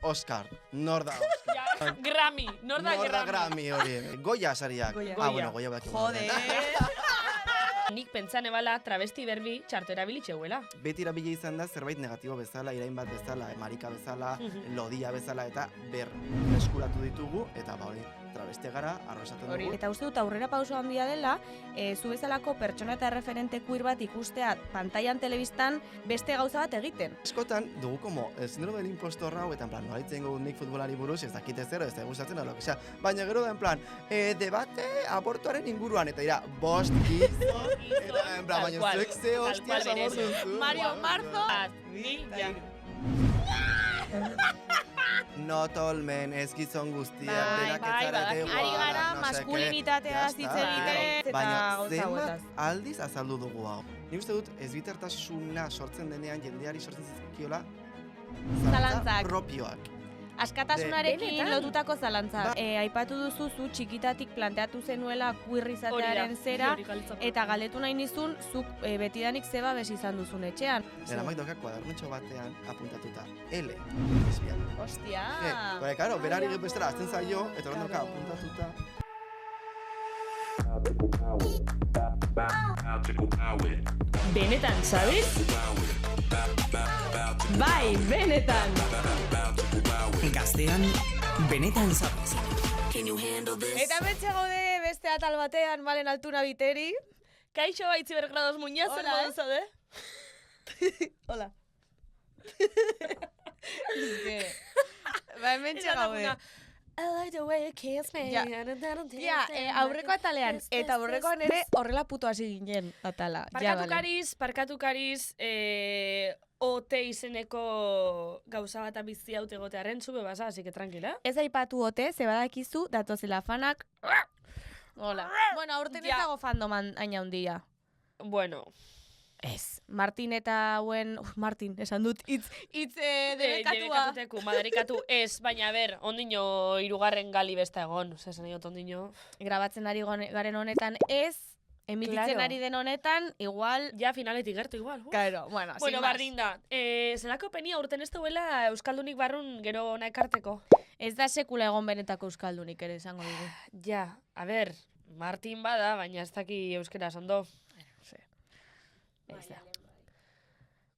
Oscar. Nor da Oscar? Grammy. Nor da Grammy hori. Goya sariak. Bueno, Goya bedak. Jode. Nik pentsane bala travesti berbi txarto erabilitxeuela. Beti erabili izan da zerbait negatibo bezala, irain bat bezala, marika bezala, lodia bezala, eta eskuratu ditugu, eta hori, travestia gara, arrosaten dugu. Eta uste dut aurrera pauso handia dela, zu bezalako pertsona eta referente queer bat ikustea pantailan telebistan beste gauza bat egiten. Eskotan dugu como sindrome del impostor hau, eta en plan, nolaitzen gogu nik futbolari buruz, ez dakite zero, ez da gustatzen, alo, baina gero da en plan, debate abortuaren inguruan, eta dira, bost gizon, eta en plan, baina zuek ze hostias abortu zu. Mario Marzo. Not all men, ez gizon guztiak, denak etzarete igual. Ari gara maskulinitatea hitz egiten eta baina gauza hauetaz. zenbat aldiz azaldu dugu hau. Nik uste dut ezbitertasuna sortzen denean jendeari sortzen zizkiola Zalantzak. propioak. Askatasunarekin lotutako zalantza. Aipatu duzu zu txikitatik planteatu zenuela queer izatearen zera, eta galdetu nahi nizun, zuk betidanik zeba bez izan duzun etxean. Eramak doka kuadernetxo batean apuntatuta L, lesbiana. Ostia! Baina, karo, berari bestera azten zaio, eta hori doka apuntatuta. Benetan, sabes? Bai, benetan! Gaztean, benetan zabez. Eta betxe gaude beste atal batean, Malen Altuna Biteri. Kaixo baitzi bergrados muñazen, Hola. moden zaude? Hola. Ba, hemen gaude. I like the way you kiss me. Ja, aurreko atalean, eta aurrekoan ere horrela puto hasi ginen atala. Parkatu kariz, OT izeneko gauza bat bizi haute gotearen zube basa, así que tranquila. Ez aipatu ote, ze badakizu, datozela fanak. Hola. Bueno, aurten ez dago fandoman aina handia. Bueno. Ez. Martin eta hauen... Martin, esan dut, hitz debekatua. Debekatuteku, madarikatu ez, baina ber, ondino hirugarren gali besta egon. Osa, esan diot ondino... Grabatzen ari garen honetan ez, emititzen ari den honetan, igual... Ja, finaletik gertu igual. Claro, bueno, bueno, bardin da. Zelako penia urten ez duela Euskaldunik barrun gero ona ekarteko. Ez da sekula egon benetako Euskaldunik ere esango dugu. Ja, a ber, Martin bada, baina ez daki euskera ondo. Ez da.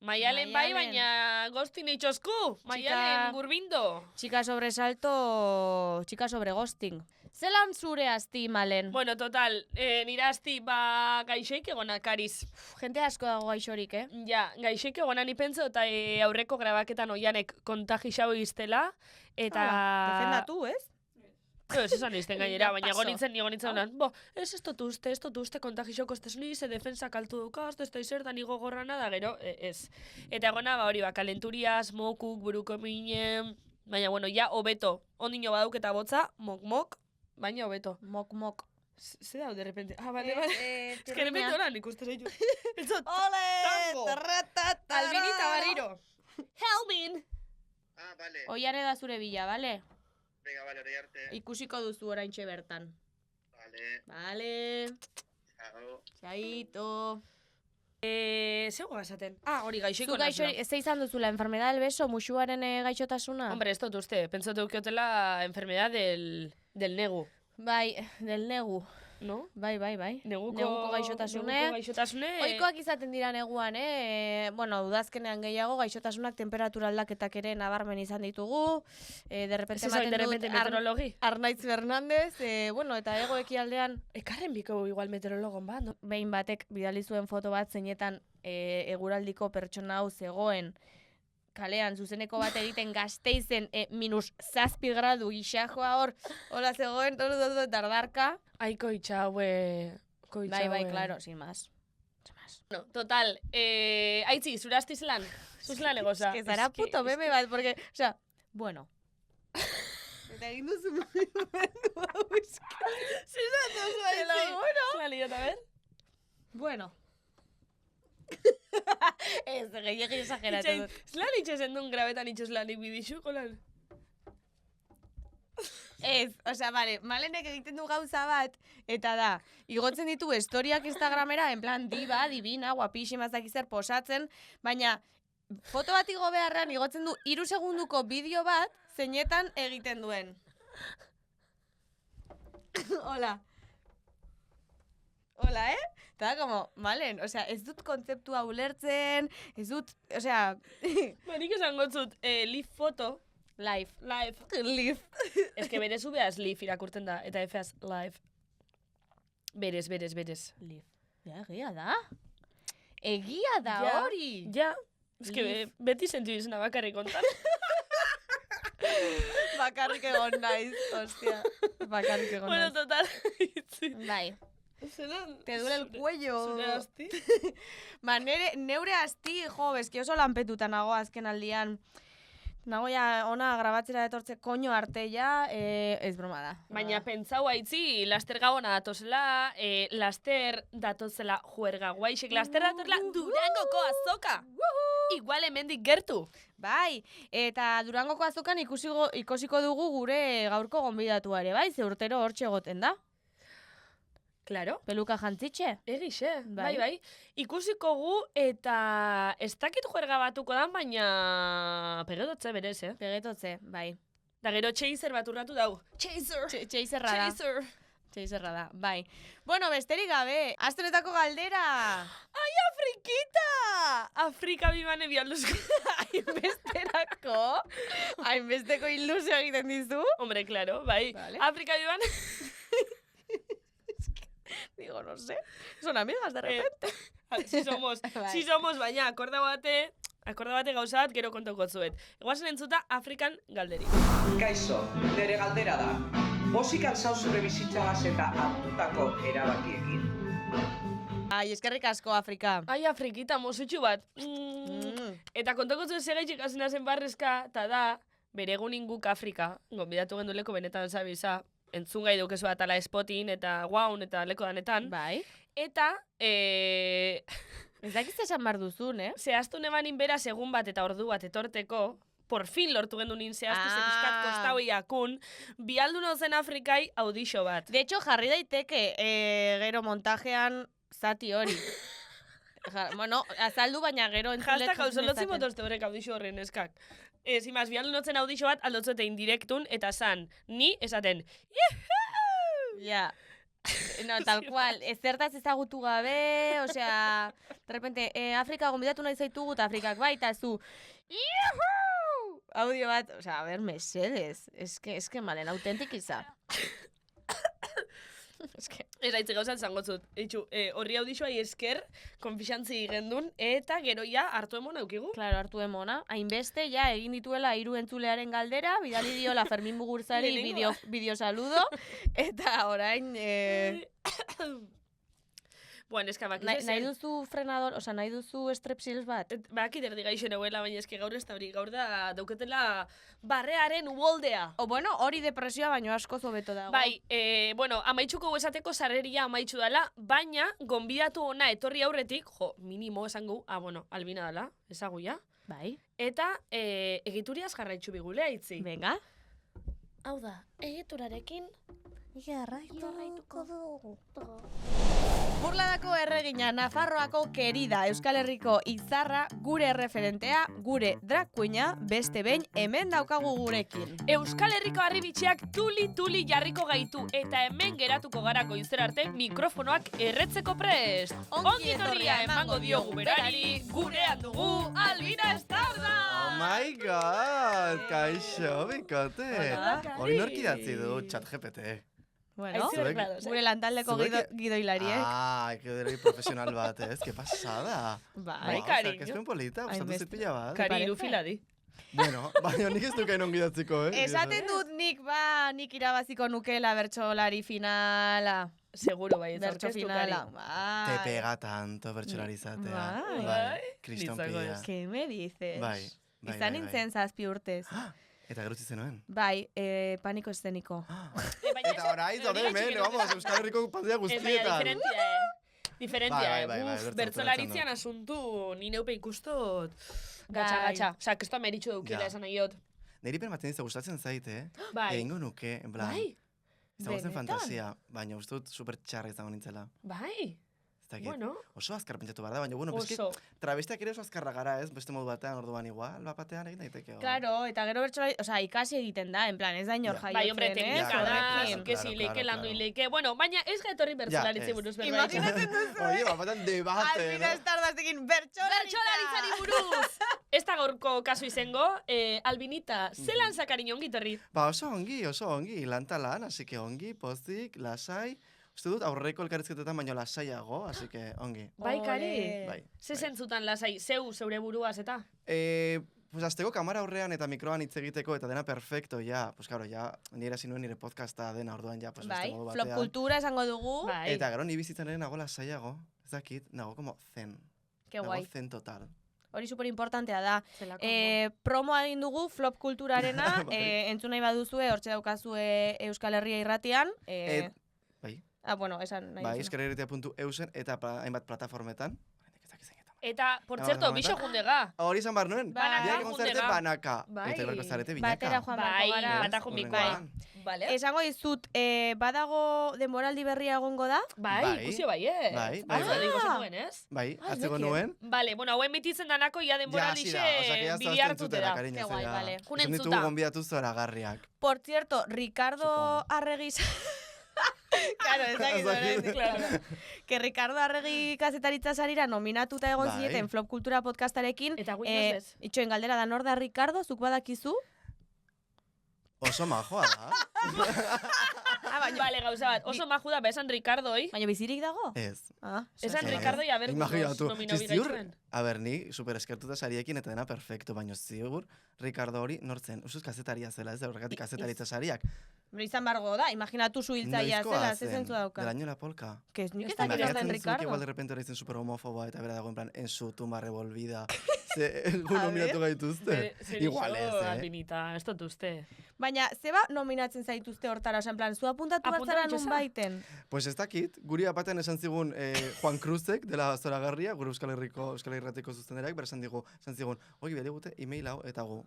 Maialen bai, baina ghosting itxosku. Maialen gurbindo. Chica sobresalto, chica sobre ghosting. Zelan zure asti, Malen? Bueno, total, nire asti gaixoik egona kariz. Jente asko dago gaixorik, Ja, gaixoik egona ni pentso eta aurreko grabaketan oianek kontagixau iztela. Eta... defendatu, ez? Ez esan izten gainera, baina gonitzen honan. Ez dut uste kontagixoko estesni, ze defensa kaltu dukaz, ez da izertan nigo gorrana da, gero, ez. Eta egona, hori, kalenturiaz, mokuk, buruko minen, baina, bueno, ja, hobeto, ondino badauk eta botza, mok, baina hobeto. Mok. Ze dau, de repente. Bale. Ez que de repente horan ikuste zeitu. Ole! Albin eta barriro. Helmin! Bale. Oiare da zure bila, bale? Venga, bale, hori arte. Ikusiko duzu oraintxe bertan. Bale. Ciao. Chaito. Zego gazaten? Hori gaixoiko nasuna. Zu gaixo, ez izan duzula, enfermedad del beso, musuaren gaixotasuna? Hombre, ez dut uste, pentsatu eukotela enfermedad del negu. Bai, del negu. No? Bai. Neguko gaixotasune. Oikoak izaten dira neguan, Bueno, udazkenean gehiago, gaixotasunak temperatura aldaketak ere nabarmen izan ditugu. De repente meteorologi. Arnaitz Fernandez, bueno, eta ego ekialdean. Ekarren biko igual meteorologon bat, no? Behin batek bidali zuen foto bat zeinetan eguraldiko pertsona hau zegoen kalean zuzeneko bat egiten Gasteizen -7 gradu gixajoa hor, hola zegoen, dardarka. Aiko itxaue. Bai, claro, sin más. No, total, aitzi, zurazti zelan? Zuzlan egoza. Es que zara puto meme bat, porque, o sea, bueno. Eta egin duzu mugimendu hau eska. Zizatu zuen, Bueno. a ver. Bueno. Ez, gehiagin exageratu dut. Zelan itxesen duen grabetan itxeslanik bidixu, kolan? Ez, osea, vale, Malenek egiten du gauza bat, eta da, igotzen ditu historiak Instagramera, en plan, diva, divina, guapísima, ez dakiz zer posatzen, baina foto bat igo beharrean igotzen du 3 segunduko bideo bat, zeinetan egiten duen. Hola. Hola, Eta como, malen, osea, ez dut kontzeptua ulertzen, ez dut, osea... Nik esango zut, live foto. Live. Live. Ez que berez ubeaz live irakurten da, eta efeaz live. Berez. Live. Ja, egia da. Egia da Ja, hori. Ja, ez que beti sentiu izena bakarrik kontan. Bakarrik egon naiz, ostia. Bakarrik egon Bueno, naiz. total. Itzi. Bai. Te duele el cuello. Zure asti. Ba, neure asti, jo, bezki oso lanpetuta nago azken aldian. Nago ja ona grabatzera etortze koño arte ja, ez broma da. Baina pentsau haitzi, laster gabona datozela, laster datozela juerga guaixek, laster datozela Durangoko azoka. Igual hemendik gertu. Bai, eta Durangoko azokan ikusiko dugu gure gaurko gonbidatua ere, bai, ze urtero hortxe egoten da. Claro. Peluka jantzitxe. Egixe, Bai. bai. Ikusiko gu eta ez dakit juerga batuko dan, baina pegetotze berez, Pegetotze, bai. Da gero chaser bat urratu dau. Chaser! Chaserra da. Chaser! Chaserra da, bai. Bueno, besterik gabe, astenetako galdera. Ai, Afrikita! Afrika bimane bialduzko. Hainbesteko ilusio egiten dizu. Hombre, claro, bai. Vale. Afrika bimane... Digo, no sé. Son amigas de repente. Si somos, Bai. si somos, baina akorda bate gauzat, gero kontauko zuet. Egoazen entzuta Afrikan galderi. Kaixo, nire galdera da. Musikan zauzure bizitzagaz eta hartutako erabakiekin. Ai, eskerrik asko, Afrika. Ai, Afrikita, mozutxu bat. Eta kontauko zuet segaitxik hasena zen barrezka, eta da, bere egunin guk Afrika, gonbidatu genduleko benetan zabiza, entzun gai dukezu bat ala Spotin, eta Waun, eta leko danetan. Bai. Eta, Ez dakiz esan bar duzun, zehaztu nebanin bera segun bat eta ordu bat etorteko, por fin lortu gendu nin zehaztu ze pixkat Ah. kostau iakun, bialdu zen Afrikai audixo bat. De hecho, jarri daiteke gero montajean zati hori. Bueno, azaldu baina gero entzulek Hashtag hausolotzi motozte horrek audixo horren eskak. Zimaz, bialdu zen audixo bat aldotzuete indirektun, eta zan, ni esaten, Ja. No, tal cual, zertaz ezagutu gabe, osea, de repente, Afrika gonbidatu nahi zaitugu, eta Afrikak baita zu, Iuhu! Audio bat, osea, a ver, mesedez, es que malen, autentikiza. ez aitzi gauzat zango zut. Eitxu, horri audixoai esker, konfixantzi gendun, eta gero ja hartu emon aukigu. Claro, hartu emona. Hainbeste, ja, egin dituela hiru entzulearen galdera, bidali diola Fermin Mugurzari Lehenengoa. video saludo, eta orain, Bueno, eska bakiz nahi duzu frenador, osea, nahi duzu strepsils bat? Bakit erdi gaixo neuela, baina eske gaur ez da hori, gaur da dauketela barrearen uoldea. O, bueno, hori depresioa baino asko zobeto dago. Bai, bueno, amaitxuko esateko sarreria amaitxu dela, baina gonbidatu ona etorri aurretik, jo, minimo esango, bueno, Albina dela, ezagu ja. Bai. Eta egituriaz jarraitzu bigulea itzi. Venga. Hau da, egiturarekin Jarraituko dugu. Burladako erregina, Nafarroako kerida, Euskal Herriko izarra, gure erreferentea, gure drag queena, beste behin hemen daukagu gurekin. Euskal Herriko harribitxeak tuli jarriko gaitu eta hemen geratuko garako izera arte mikrofonoak erretzeko prest. Ongi etorria emango diogu berari, gurean dugu Albina Estarda! Oh my god, kaixo, bikote. Hola. Hori nork idatzi du, ChatGPT. Bueno, Aizu berklados, gure lantaldeko Zuek- gidoilariek. que profesional bat, ez? Que pasada. Bai. cariño. Que espen polita, gustatu Hainbeste. zit pila bat. Kari parece? irufiladi. Bueno, baina nik ez dukain ongi idatziko, Esaten dut nik irabaziko nukela bertsolari finala. Seguro bai, ez Bertso aurkeztu finala. Kari. Te Bai. pega tanto bertsolarizatea. Bai. Kriston Nitzako pila. ez. ¿Qué me dices? Bai, Izan nintzen 7 urtez. Eta gerutzi zenuen. Bai, paniko eszeniko. Eta orain, zode hemen, vamos, Euskal Herriko pandilla Ez baina guztietan. diferentia, Bai, Uf, bertzolaritzian asuntu, ni neupe ikustot. Bai. Gatxa. Osa, kesto meritxu deukila Ja. esan nahiot. Neri permatzen dizu gustatzen zaite, Bai. egingo nuke, en plan, Bai. zagozen Benetan? fantasia, baina uste dut super txarra izango nintzela. Bai. Ez dakit. Bueno, Oso azkar pentsatu behar da, baina, bueno, bezki, oso. travestiak ere oso azkarra gara, ez? Beste modu batean, orduan igual, batean egin daiteke. Claro, eta gero bertsolari, osea, ikasi egiten da, en plan, ez da inor Ja. jaiotzen, Bai, hombre, teknika Ja, da, horrekin. ikesi Claro, leike, claro, landu claro. leike. Bueno, baina ez gaetorri bertzolaritzi ez. buruz berbait. Imaginatzen duzu, Oye, batean debate, Albina no? Estardazekin Bertsolaritzari buruz! Ez da gaurko kasu izango, Albinita, zelan zakariño ongitorri? Ba, oso ongi, lan, así que ongi, pozik, lasai. Uste dut, aurreko elkarrizketetan baino lasaiago, así que ongi. Bai, kari? Bai. Ze zentzutan lasai, zeure buruaz eta? Pues azteko kamara aurrean eta mikroan hitz egiteko eta dena perfecto, ja. Pues claro, ja, nire zinuen nire podcasta dena orduan, ja, pues Bai, beste modu batean. flop kultura esango dugu. Bai. Eta gero, ni bizitzen ere nago lasaiago. Ez dakit, nago como zen. Ke Nago guai. zen total. Hori superimportantea da. Zelako, Promoa egin dugu flop kulturarena, Bai. entzun nahi baduzue, hortxe daukazue Euskal Herria irratian. Bai, Bueno, esan nahi bai, duzuna. eskerregitea.eusen eta hainbat plataformetan. Eta, por cierto, bixo jundega. Hori izan bar nuen? Banaka Biak egon zarete jundega. banaka. Bai. Eta ibarko zarete binaka. Batera joan Bai, beharko gara. bata junbik, Hurrengoan. Vale. Esango dizut, badago denboraldi berria egongo da? Bai, Bai. ikusio bai, eh? Bai, Ah, bai. digo zenuen, ez? Bai, Ah, atzeko nekien. nuen. Vale, bueno, hauen mititzen danako ia denbora lixe bide bide hartute da. Ke guai, vale. Jun Esan ditugu entzuta. gonbidatu zoragarriak. Por cierto, Ricardo Supongo. Arregi... Claro, ez dakit, Zakit. claro. Que Ricardo Arregi kazetaritza sarira nominatuta egon Bai. zineten Flop Kultura podcastarekin. Eta guin ez. Itxoen galdera da nor da Ricardo, zuk badakizu? Oso majoa da. Vale, gauza bat, oso maju da, esan Ricardo, oi? Baina bizirik dago? Ez. Ah, Esan Ez. Ricardo y a ver Imaginatu. nomino Ziur, bigaituen. a ber, ni super eskertuta sariekin eta dena perfecto, baina ziur, Ricardo hori nortzen, usuz kazetaria zela, ez da horregatik kazetaritza sariak. Pero izan bargo da, imaginatu zu hiltzaia zela, ze zentzu dauka. Del año la polka. Que ez nik ez Ez dakit dakit ez den Imaginatzen zuek igual Ricardo. de repente hori zen super homofoboa eta bera dago en plan, en su tumba revolvida. Ze, nominatu gaituzte. Igual ez, Albinita, ez dut uste. Baina, zeba nominatzen zaituzte hortara, oza, en plan, zu apuntatu bat zara Apuntatu nun za? baiten. Pues ez dakit, guri apatean esan zigun Juan Cruzek dela zoragarria, gure Euskal Herrateko zuzenderak, bera esan zigun, oi, bere gute e-mail hau eta gu.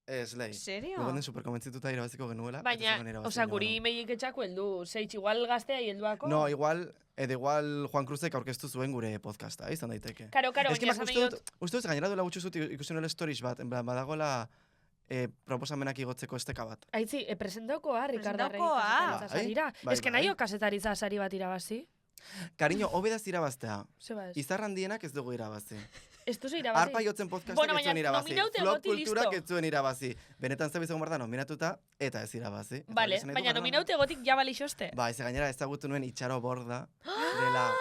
Ez lehi. Serio? Gogonden superkonbentzituta irabaziko genuela. Baina, osea, guri meilik etxako heldu, zeitz igual gaztea helduako. No, igual Juan Cruzek aurkeztu zuen gure podcasta, izan daiteke. Karo, Ez que baina esan nahi dut, uste dut gainera duela gutxu zut ikusi nuela stories bat, en plan, badagoela proposamenak igotzeko esteka bat. Aitzi, presentaukoa, Ricardo Arregi Presentaukoa. kazetaritza sarira. Bai, Ez que bai. nahi kazetaritza sari bat irabazi. Kariño, hobedaz irabaztea. Zeba ez. Izar handienak ez dugu irabazi. Ez duzu irabazi. Arpa jotzen podcastak Bueno, ez zuen baina irabazi. nominaute Flop egoti, kulturak listo. ez zuen irabazi. Benetan zebiz egon behar da nominatuta eta ez irabazi. Eta Vale, hori esan nahi du baina garrana. nominaute gotik ja balixoste. Ba, ez gainera ezagutu nuen Itxaro Borda, dela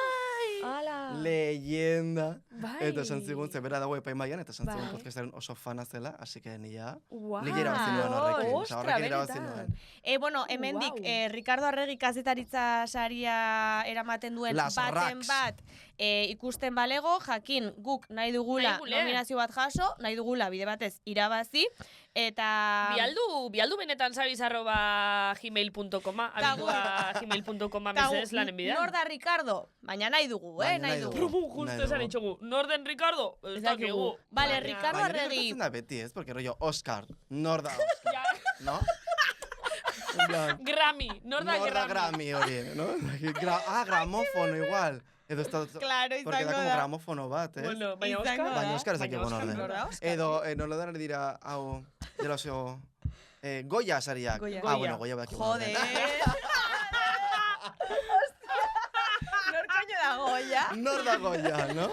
Ala. leyenda. Bai. Eta esan zigun, zebera dago epaimaian, eta esan zigun Bai. podcastaren oso fana zela, así que nila. Wow. Nik irabazi nuen horrekin. Ostra, Horrekin irabazi benetan. nuen. Bueno, hemendik, Wow. Ricardo Arregi kazetaritza saria eramaten duen Las baten Racks. bat ikusten balego, jakin guk nahi dugula Nahi gule. nominazio bat jaso, nahi dugula bide batez irabazi, eta... Bialdu benetan sabiz@gmail.coma, abildua gmail.coma mesedez lanen bidean. Nor da Ricardo? Baina nahi dugu, Baina nahi nahi dugu. dugu. Promo justo Nahi esan dugu. itxogu. Norden Ricardo? Ez Ez dakigu. dakigu. Vale, Baina- Ricardo Baina Arregi. gertatzen da beti, ez? Porque rollo, Oscar, nor da Oscar, Ja, no? En plan, Grammy, nor da nor da Grammy. Grammy hori, no? Gramófono igual. Edo ez da... Claro, Porque da izango como da. gramofono bat, ez? Bueno, baina Izango Oscar... da. Baina Oscar ezakik Baina bon Oscar orden. nor da Oscar? Edo, nola da dira, hau, dela oso... Goya sariak. Goya. Ah, bueno, Goya badaki bon Jode. orden. Nor kaino da Goya? Nor da Goya, no?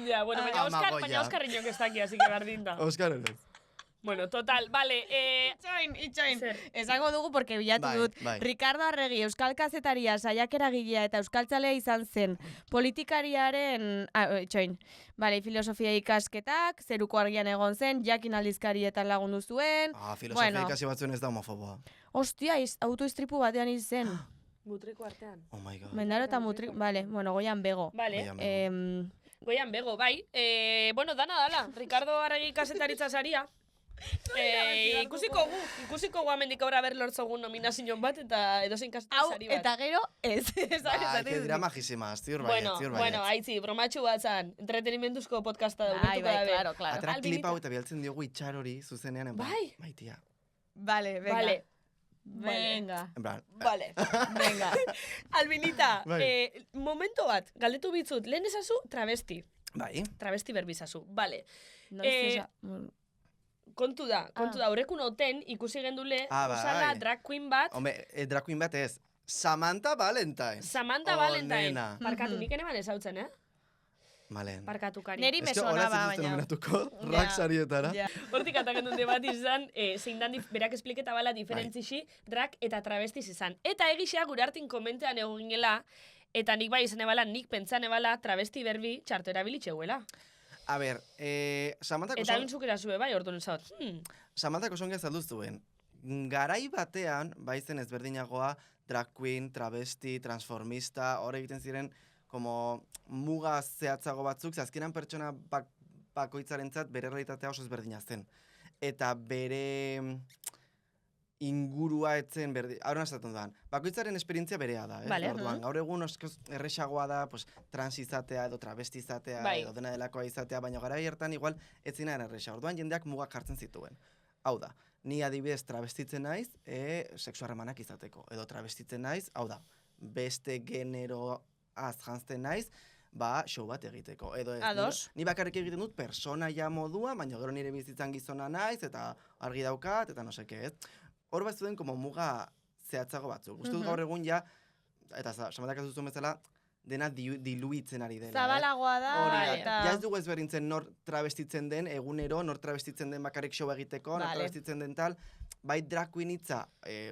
Ja, bueno, baina Ama Oscar, Goya. baina Oscar inok ez daki, así que berdin da. Oscar ere. Bueno, total, vale, Itxoin. Zer? Esango dugu porque bilatu Bai, dut. bai. Ricardo Arregi, Euskal Kazetaria, saiakeragilea eta euskaltzalea izan zen. Politikariaren... itxoin. Vale, filosofia ikasketak, zeruko argian egon zen, jakin aldizkarietan lagundu zuen. Filosofia Bueno. ikasi batzuen ez da homofoboa. Ostia, autoistripu batean izen. mutriko artean. Oh my god. Mendaro eta mutrik... Vale, bueno, goian bego. Vale, Goian bego. goian bego, bai. Bueno, dala. Ricardo Arregi kazetaritza saria. Ikusiko gu amendik aurra ber lortzogun nominazion bat eta edozein kasetan Hau, sari bat. eta gero, ez. Bai, que dira majísimas, ziur baiet, ziur baiet. Bueno, aitzi, bromatxu bat zan, entretenimentuzko podcasta da, Bai, ulertuko dabe. claro. Atera Albinita. klipa hau eta bialtzen diogu itxarori zuzenean, en plan, Bai. maitia. Vale, venga. Vale. Venga. En plan, Vale. Venga. Albinita, Bai. momento bat, galdetu bitzut, lehen esazu travesti. bai, Travesti berbizazu, vale. Noiz Kontu da, aurrekun hoten ikusi gendule, Ah, bai. usala drag queen bat, hombre, drag queen bat ez, Samantha Valentine. Samantha Oh, Valentine. nena. Parkatu, nik ene ban ezautzen, Malen. Parkatu kari. Neri me Ez que sonaba, hola baina. nominatuko, Ja. rak sarietara. Ja. Hortik atakendu debat izan, zein dan berak espliketa bala diferentzixi, drag eta travestiz izan. Eta egisa gure hartin komentean egon gela, eta nik bai izan ebala, nik pentsan ebala travesti berbi txarto erabilitxeuela. A ber, Samanthako Eta bintzuk erazue bai, orduan zaut. Samanthako songe azaldu zuen. Garai batean, baizen ezberdinagoa, drag queen, travesti, transformista, hor egiten ziren, como muga zehatzago batzuk, ze azkenan pertsona bakoitzarentzat bere realitatea oso ezberdina zen. Eta bere ingurua etzen berdin, hauren esaten dudan, bakoitzaren esperientzia berea da, Vale, Orduan, gaur egun oskoz erresagoa da, pues, trans izatea, edo travesti izatea, Bai. edo dena delakoa izatea, baina gara hartan igual ez zina erresa. Orduan jendeak mugak jartzen zituen. Hau da, ni adibidez travestitzen naiz, sexu harremanak izateko, edo travestitzen naiz, hau da, beste generoaz janzten naiz, show bat egiteko. Edo ez, Ados. ni bakarrik egiten dut personaia modua, baina gero nire bizitzan gizona naiz, eta argi daukat, eta no seke, ez? Hor bat zuen, como muga zehatzago batzuk. Uste dut gaur egun ja, eta Samanthak ez duzun bezala, dena diluitzen ari dela. Zabalagoa da, Hori da, eta... ja ez dugu ezberdintzen nor travestitzen den, egunero, nor travestitzen den bakarrik show egiteko, nor Vale. travestitzen den tal, bai drag queen hitza,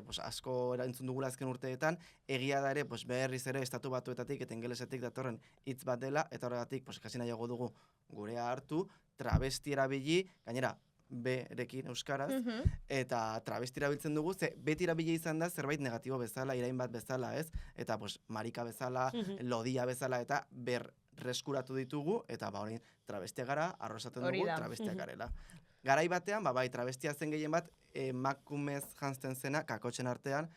pues, asko erantzun dugula azken urteetan, egia da ere, pues, berriz ere estatu batuetatik eta ingelesetik datorren hitz bat dela, eta horregatik, pues, kasi nahiago dugu gurea hartu, travesti erabili, gainera, berekin euskaraz, eta travesti erabiltzen dugu, ze beti erabili izan da zerbait negatibo bezala, irain bat bezala, ez? Eta, pues, marika bezala, lodia bezala, eta berreskuratu ditugu, eta hori travestia gara, arrosaten Hori dugu, da. travestia garela. Garai batean, bai, travestia zen gehien bat, emakumez janzten zena, kakotxen artean,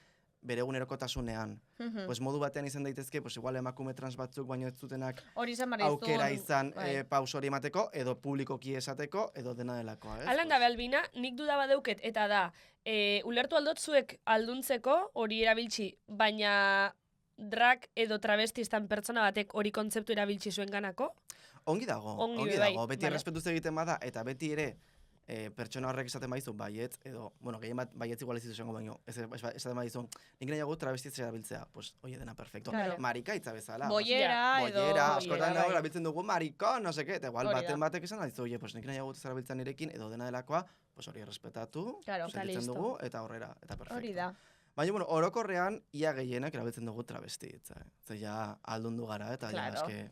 bere egunerokotasunean. Pues modu batean izan daitezke, pues igual emakume trans batzuk baino ez zutenak Hori izan barrizun. aukera izan bai. paus hori emateko, edo publikoki esateko, edo dena delakoa, ez? Alan da Albina, nik duda badeuket, eta da, ulertu aldotzuek alduntzeko hori erabiltzi, baina drag edo travestistan pertsona batek hori kontzeptu erabiltzi zuen ganako? Ongi dago, Ongi ongi bai, dago. Beti vale. errespetuz egiten bada, eta beti ere, pertsona horrek esaten baizu, baietz, edo, bueno, gehien bat baietz igual ez dizu esango baino, esaten baizu, nik nahiago travestiz erabiltzea, pues, oie dena perfecto. Claro. Marika hitza bezala. Boiera, edo... Boiera, askotan bai. nago, erabiltzen dugu mariko, no seke, eta igual Hori baten da. batek esan dizu, oie, pues, nik nahiago ez erabiltzen nirekin, edo dena delakoa, pues, hori errespetatu, Claro, eta segitzen listo. dugu, eta horrera, eta perfecto. Hori da. Baina, bueno, orokorrean, ia gehienak erabiltzen dugu travesti hitza. Ze ja aldundu gara, eta ja, Claro. eske...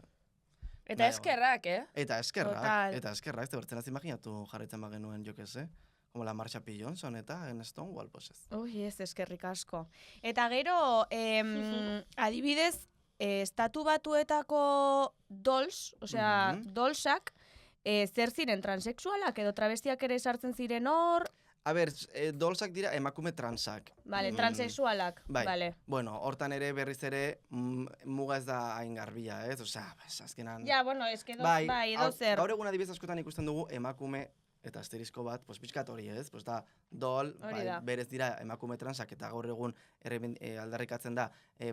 Eta Bai, eskerrak, Eta eskerrak, Total. ez da bertzen az imaginatu jarraitzen bagenuen, jo que se, como la Marsha P. Johnson eta en Stonewall, pues ez. Ui, ez eskerrik asko. Eta gero, adibidez, estatu batuetako dolls, osea, dollsak, zer ziren transexualak edo travestiak ere sartzen ziren hor, A ber, dolzak dira emakume transak. vale, transexualak, Bai. vale. Bueno, hortan ere berriz ere muga ez da hain garbia, ez? Osea, azkenan... Ja, bueno, eske bai, edo zer. gaur egun adibidez askotan ikusten dugu emakume eta asterisko bat, pues pixkat hori, ez? Pues da, doll, Hori bai, da. berez dira emakume transak eta gaur egun aldarrikatzen da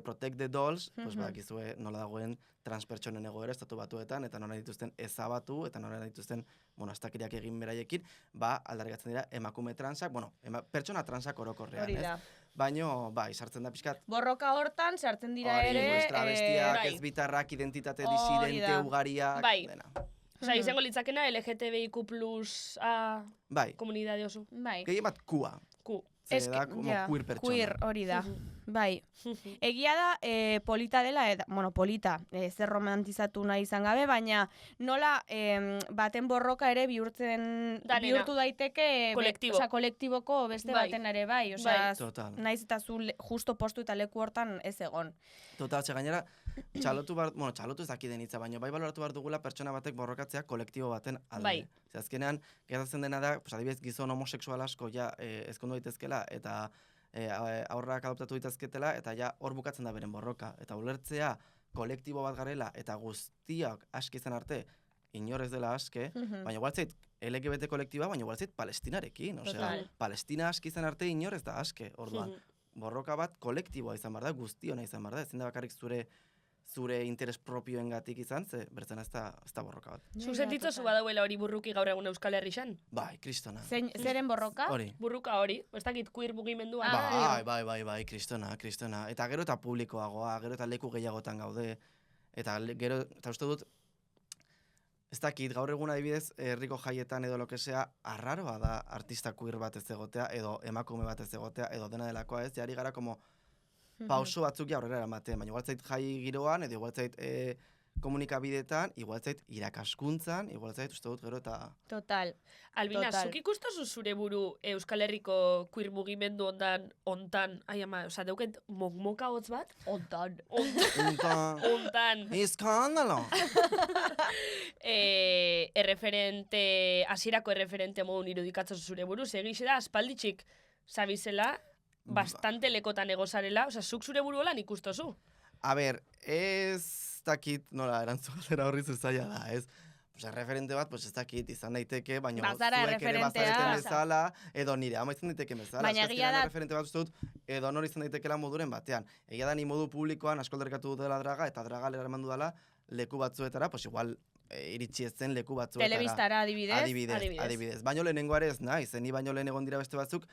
protect the dolls, pues badakizue nola dagoen transpertsonen egoera estatu batuetan, eta nola dituzten ezabatu, eta nola dituzten, bueno, astakiriak egin beraiekin, aldarrikatzen dira emakume transak, bueno, pertsona transak orokorrean, Hori ez? da. Baino, bai, sartzen da pixkat, Borroka hortan sartzen dira hori, ere... pues, travestiak, bai. ez bitarrak, identitate Hori disidente, da. ugariak, Bai. dena. Osea, izango litzakena LGTBIQ+, Bai, komunidade oso. Bai. gehien bat kua. Q. Zer da, como ja, queer pertsona. queer, hori da. Bai. Egia da, polita dela, bueno, polita, zer romantizatu nahi izan gabe, baina nola baten borroka ere bihurtu daiteke Kolektibo. Osea, kolektiboko beste Bai. baten ere bai, osea, Bai. Total. naiz eta zu justo postu eta leku hortan ez egon. Total, gainera, txalotu ez dakiden hitza, baina bai baloratu behar dugula pertsona batek borrokatzea kolektibo baten alde. Bai. Ze azkenean, gertatzen dena da, pues, adibidez, gizon homosexual asko ja ezkondu daitezkela, eta aurrak adoptatu ditazketela, eta ja hor bukatzen da beren borroka. Eta ulertzea kolektibo bat garela, eta guztiak aski izan arte, inor ez dela aske, baina igual zait LGBT kolektiba, baina igual zait Palestinarekin. Osea, Total. Palestina aski izan arte inor ez da aske, orduan. borroka bat kolektiboa izan behar da, guztiona izan behar da, ezin da bakarrik zure interes propioengatik izan, ze bertzen ez da borroka bat. Zuk sentitzozu badauela hori burruki gaur egun Euskal Herrixan? Bai, kristona. Zeren borroka? Hori. Burruka hori, ez dakit queer mugimendua. Bai, kristona. Eta gero eta publikoagoa, gero eta leku gehiagotan gaude, eta uste dut, ez dakit, gaur egun adibidez, herriko jaietan edo lokesea, arraroa da artista queer bat ez egotea, edo emakume bat ez egotea, edo dena delakoa ez, jari gara como pauso batzuk aurrera eramaten, baina igual zait jai giroan, edo igual zait komunikabidetan, igual zait irakaskuntzan, igual zait uste dut gero eta... Total. Albina, Total. zuk ikustozu zure buru Euskal Herriko queer mugimendu ontan, oza, deuket moka hotz bat? Ontan. Eskandalo! Hasierako erreferente modun irudikatzu zure buru, segixe da, aspalditxik zabizela, bastante lekotan egozarela, oza, zuk zure buru holan ikustozu. A ber, ez dakit nola erantzun horri zuzaila da, ez? Pues referente bat, pues ez dakit izan daiteke, baina Bazara zuek ere erreferentea. bazareten bezala, edo nire ama izan daiteke bezala. Baina Eske egia azkenean da- referente bat uste dut, edo nor izan daitekela moduren batean. Egia da ni modu publikoan asko aldarrikatu dutela draga, eta draga eraman dudala leku batzuetara, pues igual iritsi ez zen leku batzuetara. Telebistara adibidez. Adibidez. Baino lehenengo ere ez naiz, ni baino lehen egon dira beste batzuk,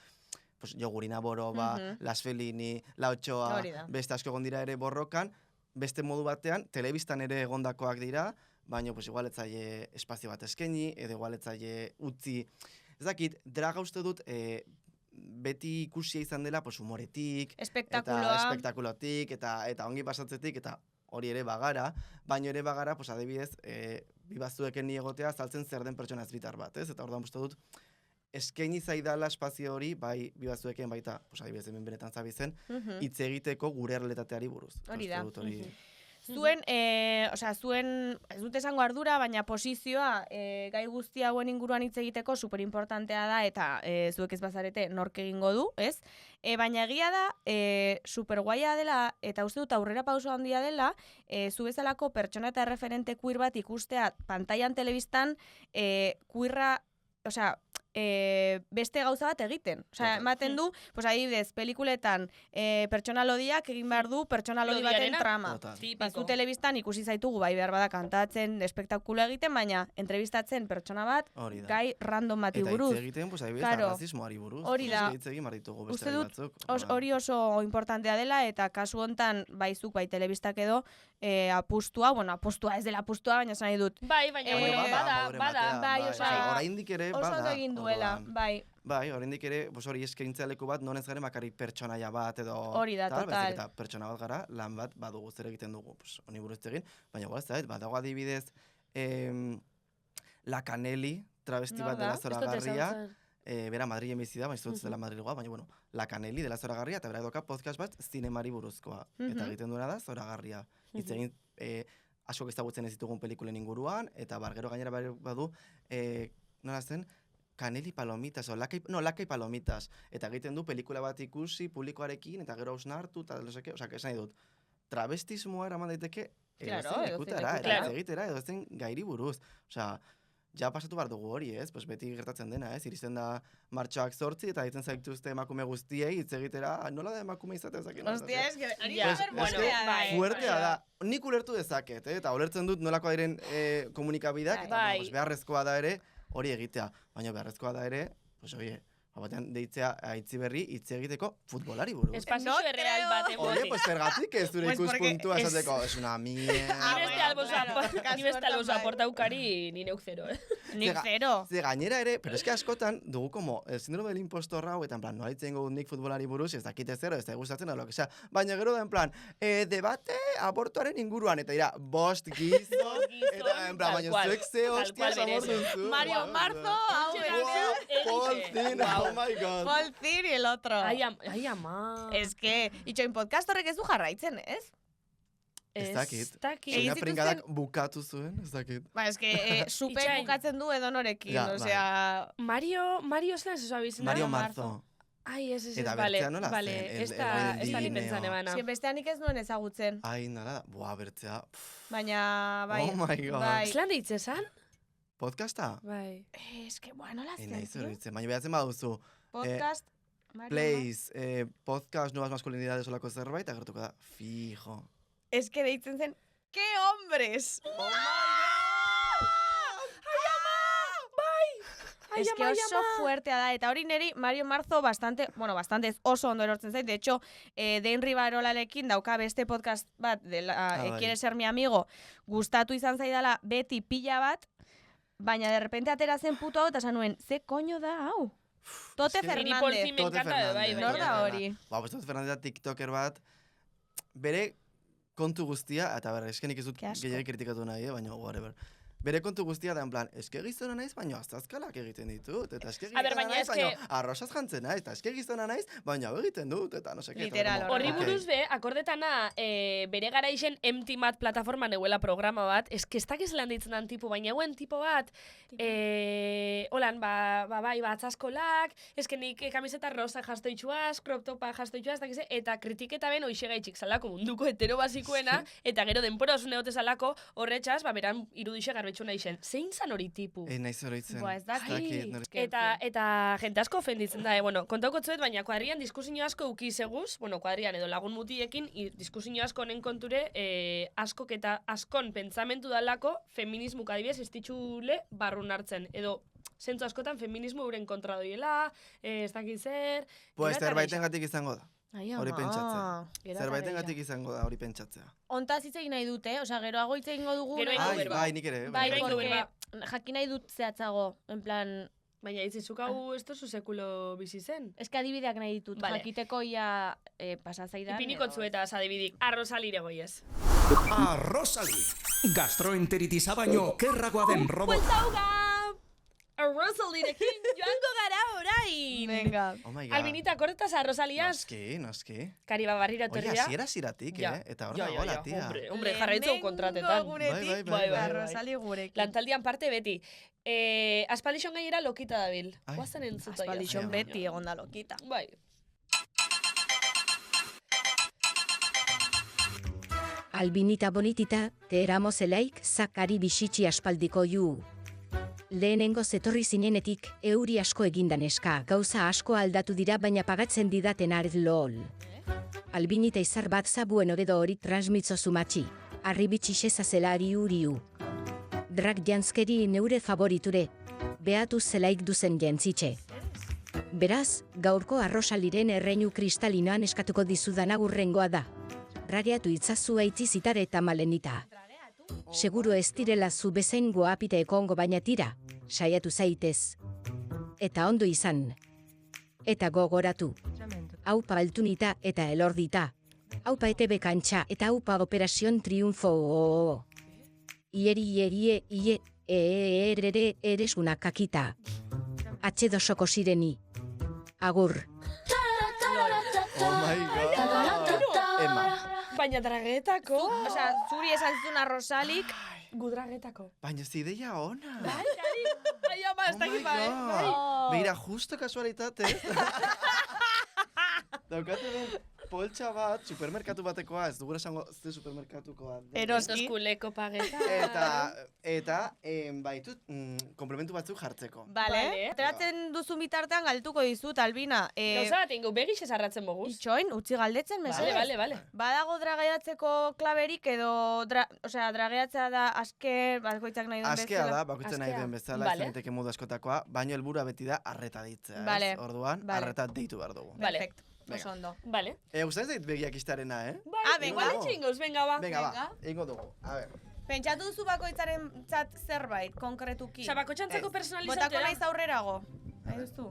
pues Jogurina Boroba, Las Felini, La Ochoa, Hori da. beste asko egon dira ere borrokan, beste modu batean, telebistan ere egondakoak dira, baina pues igual etzaile espazio bat eskaini, edo igual etzaile utzi. Ez dakit, draga uste dut, beti ikusia izan dela, pues humoretik, Espektakuloa. eta espektakulotik, eta ongi pasatzetik, eta hori ere bagara, baina ere bagara, pues adibidez, bi batzueken ni egotea saltzen zer den pertsona ezbitar bat, ez? Eta orduan uste dut, eskaini zaidala espazio hori, bai bi batzueken baita, pues adibidez hemen benetan zabizen, hitz egiteko gure errealitateari buruz. Hori Uste da. dut hori... Zuen, ez dut esango ardura, baina posizioa gai guzti hauen inguruan hitz egiteko superimportantea da, eta zuek ez bazarete nork egingo du, ez? Baina egia da, superguaia dela, eta uste dut aurrera pauso handia dela, zu bezalako pertsona eta referente queer bat ikustea pantailan telebistan queerra, osea, beste gauza bat egiten. Osea, ematen du, pues adibidez, pelikuletan pertsona lodiak egin behar du pertsona lodi baten Lodiarena? trama. Total. Bazu telebistan ikusi zaitugu bai behar bada kantatzen, espektakulo egiten, baina entrevistatzen pertsona bat Hori da. gai random bati Eta buruz. hitz egiten, pues adibidez, Claro. arrazismoari buruz. Hori da. Hitz egin behar ditugu beste Uste dut batzuk. hori oso importantea dela, eta kasu hontan baizuk bai telebistak edo apustua ez dela apustua, baina esan nahi dut. Bai, baina Baina bueno, moduren bada. batean, bai, bai, osea, oraindik ere Oso bada. ondo egin duela, orduan. bai. Bai, oraindik ere, pues hori eskaintza leku bat, non ez garen bakarrik pertsonaia bat edo... Hori da, tal, total. baizik eta pertsona bat gara, lan bat badugu zer egiten dugu, pues, honi buruz egin, baina igual ez da, badago adibidez, La Caneli, travesti Nor bat da? dela Ez dut zoragarria, ezagutzen. bera Madrilen bizi da, baina ez dut dela Madrilgoa, baina bueno, La Caneli dela zoragarria, eta bera doka podcast bat zinemari buruzkoa, eta egiten duena da zoragarria. Hitz egin, askok ezagutzen ez ditugun pelikulen inguruan, eta gero gainera badu, nola zen, Caneli Palomitas, Lakai Palomitas, eta egiten du pelikula bat ikusi publikoarekin, eta gero hausnartu, eta loseke, osea, esan nahi dut, travestismoa eraman daiteke Claro, edozein edozein lekutara, lekutara. eta hitz egitera, edozein gairi buruz. Osea, ja pasatu behar dugu hori, ez? Pues beti gertatzen dena, ez? Iristen da martxoak 8 eta ditzen zaituzte emakume guztiei hitz egitera, nola da emakume izatea zakin. Hostia, es que Ja, super bueno, fuertea da, bai. Fuertea da. Nik ulertu dezaket, eta ulertzen dut nolakoa diren komunikabideak, eta Bai. pues, beharrezkoa da ere hori egitea. Baina beharrezkoa da ere, pues oie, batean deitzea Aitzi Berri hitz egiteko futbolari buruz. Espazio No erreal creo. bat Oye, emotik. pues zergatik ez zure Pues porque ikuspuntua es- esateko, es una mierda. Ni beste alboz bai. aportaukari ni neuk zero, Nik Zega- zero. Ze gainera ere, pero es que askotan dugu como el síndrome del impostor hau, eta en plan, nola itzen nik futbolari buruz, ez dakite zero, ez da gustatzen, o lo que sea. Baina gero da en plan, debate abortuaren inguruan, eta dira, bost gizon, eta en plan, baina zuek ze hostias abortun zu. Mario Marzo, hau Paul Thin, oh my god. Paul Thier y el otro. Ai, ama. Es que, itxoin podcast horrek ez du jarraitzen, ez? Ez dakit. Egin Soina zituzten- pringadak bukatu zuen, ez dakit. Ba, es que super Itxain. bukatzen du edo norekin, Ja, osea... Mario zelan zezo abizena? Mario Marzo. Marzo. Ai, ez, Eta vale, bertzea nola vale. zen? El Ez da Rey ni del pentsan Dineo. ebana. Zien besteanik ez nuen ezagutzen, Ai, nara, buah, bertzea. baina, bai... Oh my god. Bai. Zelan deitze esan? Podcasta? Bai. Es que, bueno, nola Nahi zen, zoritzen, baina behatzen baduzu. Podcast plays, podcast, nuevas masculinidades olako zerbait, agertuko da, fijo. Ez que deitzen zen, ¡qué hombres! Es que oso fuertea da, eta hori neri Mario Marzo bastante oso ondo erortzen zait. De hecho, Dein Rivarolarekin dauka beste podcast bat, Quiere ser mi amigo, gustatu izan zaidala beti pila bat, baina de repente atera zen puto hau, eta esan nuen, ze koño da hau? Tote Fernández. Tote Fernández. Nor da hori? Pues Tote Fernández da tiktoker bat, bere kontu guztia, eta berre, eskenik ez dut gehiagik kritikatu nahi, baina whatever. Bere kontu guztia da, en plan, eske gizona naiz, baina aztazkalak egiten ditut, eta eske gizona naiz, baina arrosaz jantzen naiz, eta eske gizona naiz, baina hau egiten dut, eta no seke. Literal, horri buruz be, akordetana, bere garaizen Empty Mat plataforman eguela programa bat, eske ez dakiz lan ditzen dan tipu, baina eguen tipo bat, holan, atzaskolak, eske nik kamiseta rosa jastoitxuaz, crop topa jastoitxuaz, eta kritiketa ben hoxe gaitxik zalako munduko hetero basikoena, eta gero denpora osun egote zalako, horretxaz, beran irudixe garbetxu nahi zen. Zein zan hori tipu? Naiz horitzen. Ez dakit. Eta jente asko ofenditzen da, kontauko tzuet, baina kuadrian diskusio asko ukizeguz, kuadrian edo lagun mutiekin, diskusio asko honen konture, askok eta askon pentsamentu dalako feminismuk adibidez ez ditxule barrun hartzen, edo zentzu askotan feminismo euren kontra doiela, ez dakit zer... Pues zerbaitengatik izango da. Hori pentsatzea. Zerbaitengatik izango da hori pentsatzea. Ontaz hitz egin nahi dute, geroago hitz egingo dugu. Bai, nik ere. Bai, porque jakin nahi dut zehatzago, en plan... Baina itzizuk hau ez tozu sekulo bizi zen. Ez que adibideak nahi ditut, jakiteko ia pasazaidan. Ipiniko tzuetaz adibidik, arrosalire goiez. Arrosali, gastroenteritisa baino kerragoa den robot. Bueltauga! Arrosalirekin joango gara orain! Venga. Oh my God. Albinita, akorretaz arrosaliaz? Noski. Kariba barrira torri da. Oia, ziratik, eta hor dago la tia. Hombre, jarraitzeu kontratetan. Bai, arrosali gurekin. Lantaldian parte beti. Aspaldixon gainera lokita dabil. Guazen entzuta. Aspaldixon beti egon da lokita. Bai. Albinita bonitita, te eramo zelaik zakari bisitsi aspaldiko ju. Lehenengo zetorri zinenetik, euri asko egindan eska, gauza asko aldatu dira baina pagatzen didaten ared lol. Albinita izar bat zabuen oredo hori transmitzo zumatxi, arribitsi zelari uriu. Drag janskeri neure favoriture, behatu zelaik duzen jentzitxe. Beraz, gaurko arrosaliren erreinu kristalinoan eskatuko dizudan agurrengoa da. Rageatu itzazu aitzi zitare eta malenita. Seguro ez direla zu bezain goapite ekongo baina tira, saiatu zaitez. Eta ondo izan. Eta gogoratu. Aupa altunita eta elordita. Aupa ETB kantxa eta aupa operazion triunfo. Ieri, erere eresuna kakita. Atxedosoko sireni. Agur. Oh my God. Emma. Baina dragetako. Osea, zuri esan zizun arrosalik. Gu dragetako. Baina ez ideia ona. Bai, ama, ez dakit bai. Begira, justo kasualitatez. Daukate den poltsa bat, supermerkatu batekoa, ez dugu esango ze supermerkatukoa. Eroski. Kuleko pageta. Eta baitut, komplementu batzuk jartzeko. Vale. Ateratzen duzun bitartean galtuko dizut, Albina. Gauza bat, ingo begix esarratzen boguz. Itxoin, utzi galdetzen, mesedez. Vale. Badago drageatzeko klaberik edo, drageatzea da aske, bakoitzak nahi duen bezala. Askea da, bakoitzak nahi duen bezala, ez daiteke modu askotakoa, baino helburua beti da arreta deitzea, ez? Orduan, arreta deitu behar dugu. Perfect. Oso ondo. Vale. Gustatzen zait begiak istarena, venga. Venga, ba. Venga, ba, ingo dugu. A ver. Pentsatu duzu bakoitzaren txat zerbait, konkretuki. Osa, bakotxantzako personalizatea. Botako naiz aurrerago. Nahi duzu?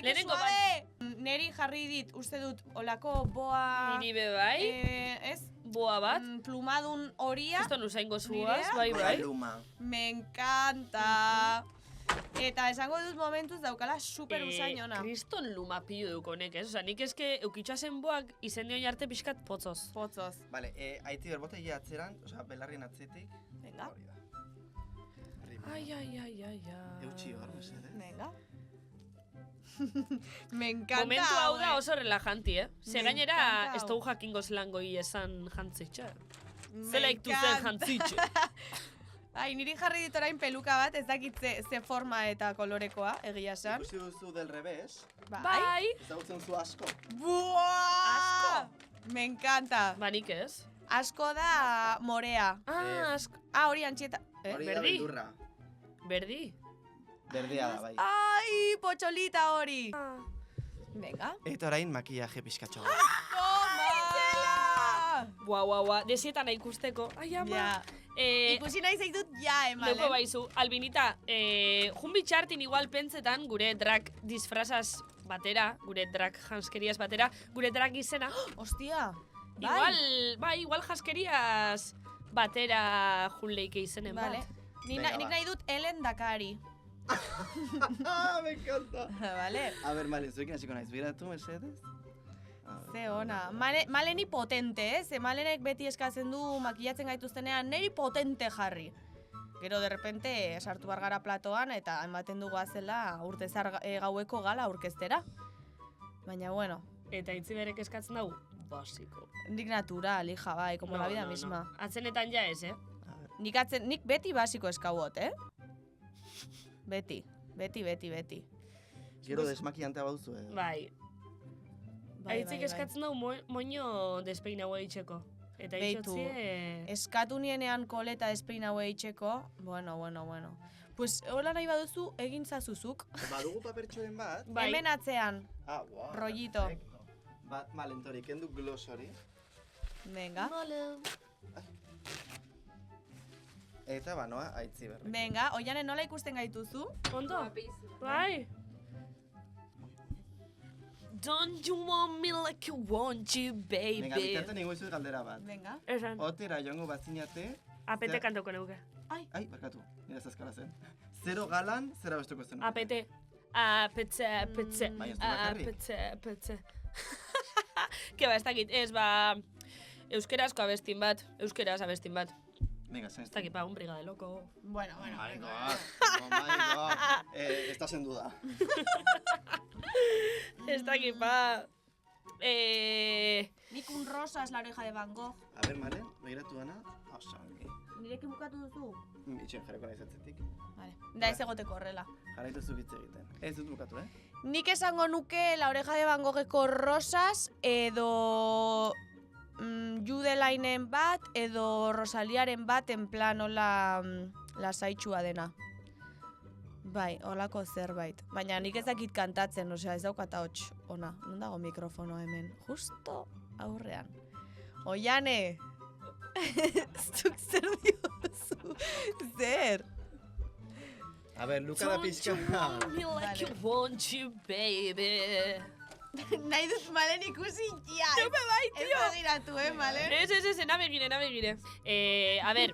Lehenengo bat. Neri jarri dit, uste dut, olako boa... Niri be bai. Ez? Boa bat. Plumadun horia. Esto nusaingo zuaz, bai. Me encanta. Eta esango dut momentuz daukala super usainona. Kriston luma pillo dukonek, ez? Osa, nik eske eukitxasen boak izen dion arte pixkat potzoz. Vale, haiti berbota egia atzeran, osa, belarrien atzetik. Venga. Ai. Eutxi hor, mesedez. Venga. Me encanta. Momentu hau da oso relajanti, Ze gainera, ez dugu jakingo zelango esan jantzitxe. Zela iktu zen jantzitxe. Ai, niri jarri dit orain peluka bat, ez dakit ze forma eta kolorekoa, egia esan. Ikusi duzu del revés. Bai. Ezagutzen zu asko. Buah! Asko? Me encanta. Ba, nik ez. Asko da morea. Asko. Hori antxieta. Hori da berdi? beldurra. Berdi. Berdea da, bai. Ai, potxolita hori. Venga. Eta orain makillaje pizkatxo. Toma! Buah. Desietan ikusteko. Ai, ama. Ja. Ikusi nahi zaitut Malen. Loko baizu, Albinita, jun bitxartin igual pentsetan, gure drag disfrazaz batera, gure drag janskeriaz batera, gure drag izena. Ostia. Igual janskeriaz batera jun leike izenen Vale. bat. Venga, Nik va. nahi dut Ellen Dakari. Me encanta. Vale. A ver, Malen, zuekin hasiko naiz. Begiratu, Mercedes. Ze ona. Maleni potente, Ze Malenek beti eskatzen du makillatzen gaituztenean neri potente jarri. Gero, de repente, sartu bargara platoan eta ematen dugu azela urtezar gaueko gala aurkeztera. Baina, bueno, Eta itzi berek eskatzen dugu, basiko. nik natural, hija, bai, como la vida misma. Atzenetan ja ez, Nik beti basiko eskauot, Beti. Gero desmakiantea baduzu, Bai. Aitzik eskatzen dugu moño despeinago eitzeko. Eta Beitu. itxotzie... Eskatu nienean koleta despeinago eitzeko, bueno. Pues, hola nahi baduzu, egin zazuzuk. Badugu papertxoren bat. Bai. Hemen atzean, Wow. rollito. Bat, Malen, tori, kendu gloss hori. Venga. Eta banoa, aitzi berri. Venga, Oianen nola ikusten gaituzu? Ondo? Bai. Don't you want me like you want you, baby? Venga, bitartan ingo izu galdera bat. Venga. Esan, Otera joango bazinate... apete kantoko neuke. Ai, barkatu, nire zazkara zen. Zero galan, zera bestuko zen. Apete. Apetze. Bai, ez du bakarrik. Apetze. Ke ba, ez dakit, ez ba... Euskerazko abestin bat. Venga, Ez dakit, ba, un brigade loko. Bueno. Oh my god. Estás en duda. Ez dakit, ba... Nik un rosa es la oreja de Van Gogh. A ver, Malen, begiratu dana. Oso, ongi. Nirekin bukatu duzu? Itxen jarriko naiz atzetik. Vale. Da ez egoteko horrela. Jarraitu zuk hitz egiten. Ez dut bukatu, Nik esango nuke la oreja de Van Gogheko rosas edo Judelainen bat edo Rosaliaren bat en plan hola lasaitxua dena. Bai, holako zerbait. Baina nik ez dakit kantatzen, osea ez daukata hots ona. Non dago mikrofonoa hemen? Justo aurrean. Oiane! Zuk zer diozu? Zer? A ver, Luka da pixka. Don't you want me like you want you, baby? Nahi dut Malen ikusi ja. Zupe bai, tio. Ez begiratu, Malen? Ez, nabegire. A ber,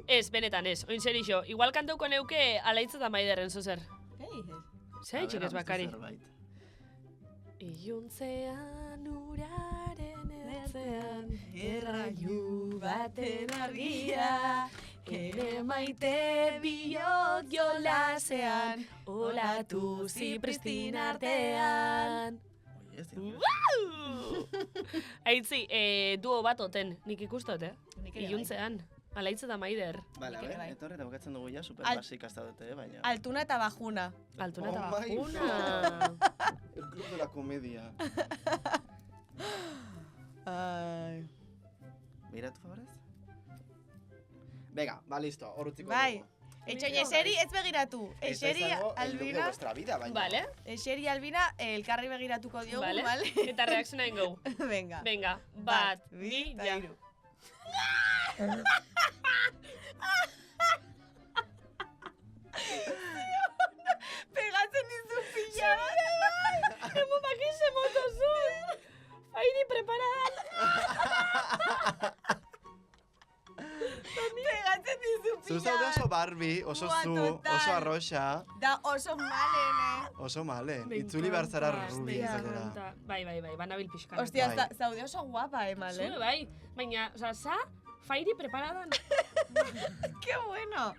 ez, benetan ez, oin zerixo. Igual kantauko neuke alaitza da maiderren zozer. Zer itxik ez bakari. Iluntzean uraren ertzean, erraiu baten argia, ere maite biok jolasean, olatu zipristin artean. Aitzi, duo bat oten, nik ikustot, Iluntzean, alaitza da maider. Vale, a Nik ere ver, bai. etorri eta bukatzen dugu ja, super basik hasta dute, baina... Altuna eta bajuna. Altuna eta Oh my bajuna. El club de la comedia. Ai. Begiratu, favorez? Venga, ba, listo, hor utziko Bai. dugu. Etxoin eseri ez begiratu. Esto Eseri izango el look de Albina. vuestra vida, baina. Vale, Eseri Albina elkarri begiratuko diogu, vale. vale? Eta reakziona ingo. Venga. Venga, bat, bi, eta ja. hiru. Pegatzen dizu pila bat. Emo bakise motozun. Airi preparadan. Pegatzen dizu Zu pila zaude oso bat. Barbie, oso Buah, zu, total. oso arroxa, Da oso Malen, oso Malen. Itzuli behar zara Rubi izatera. Bai, banabil pixkan. Ostia, Bai. zaude oso guapa, Malen. Zue, bai. Baina, oza, fairi preparadan. Qué bueno.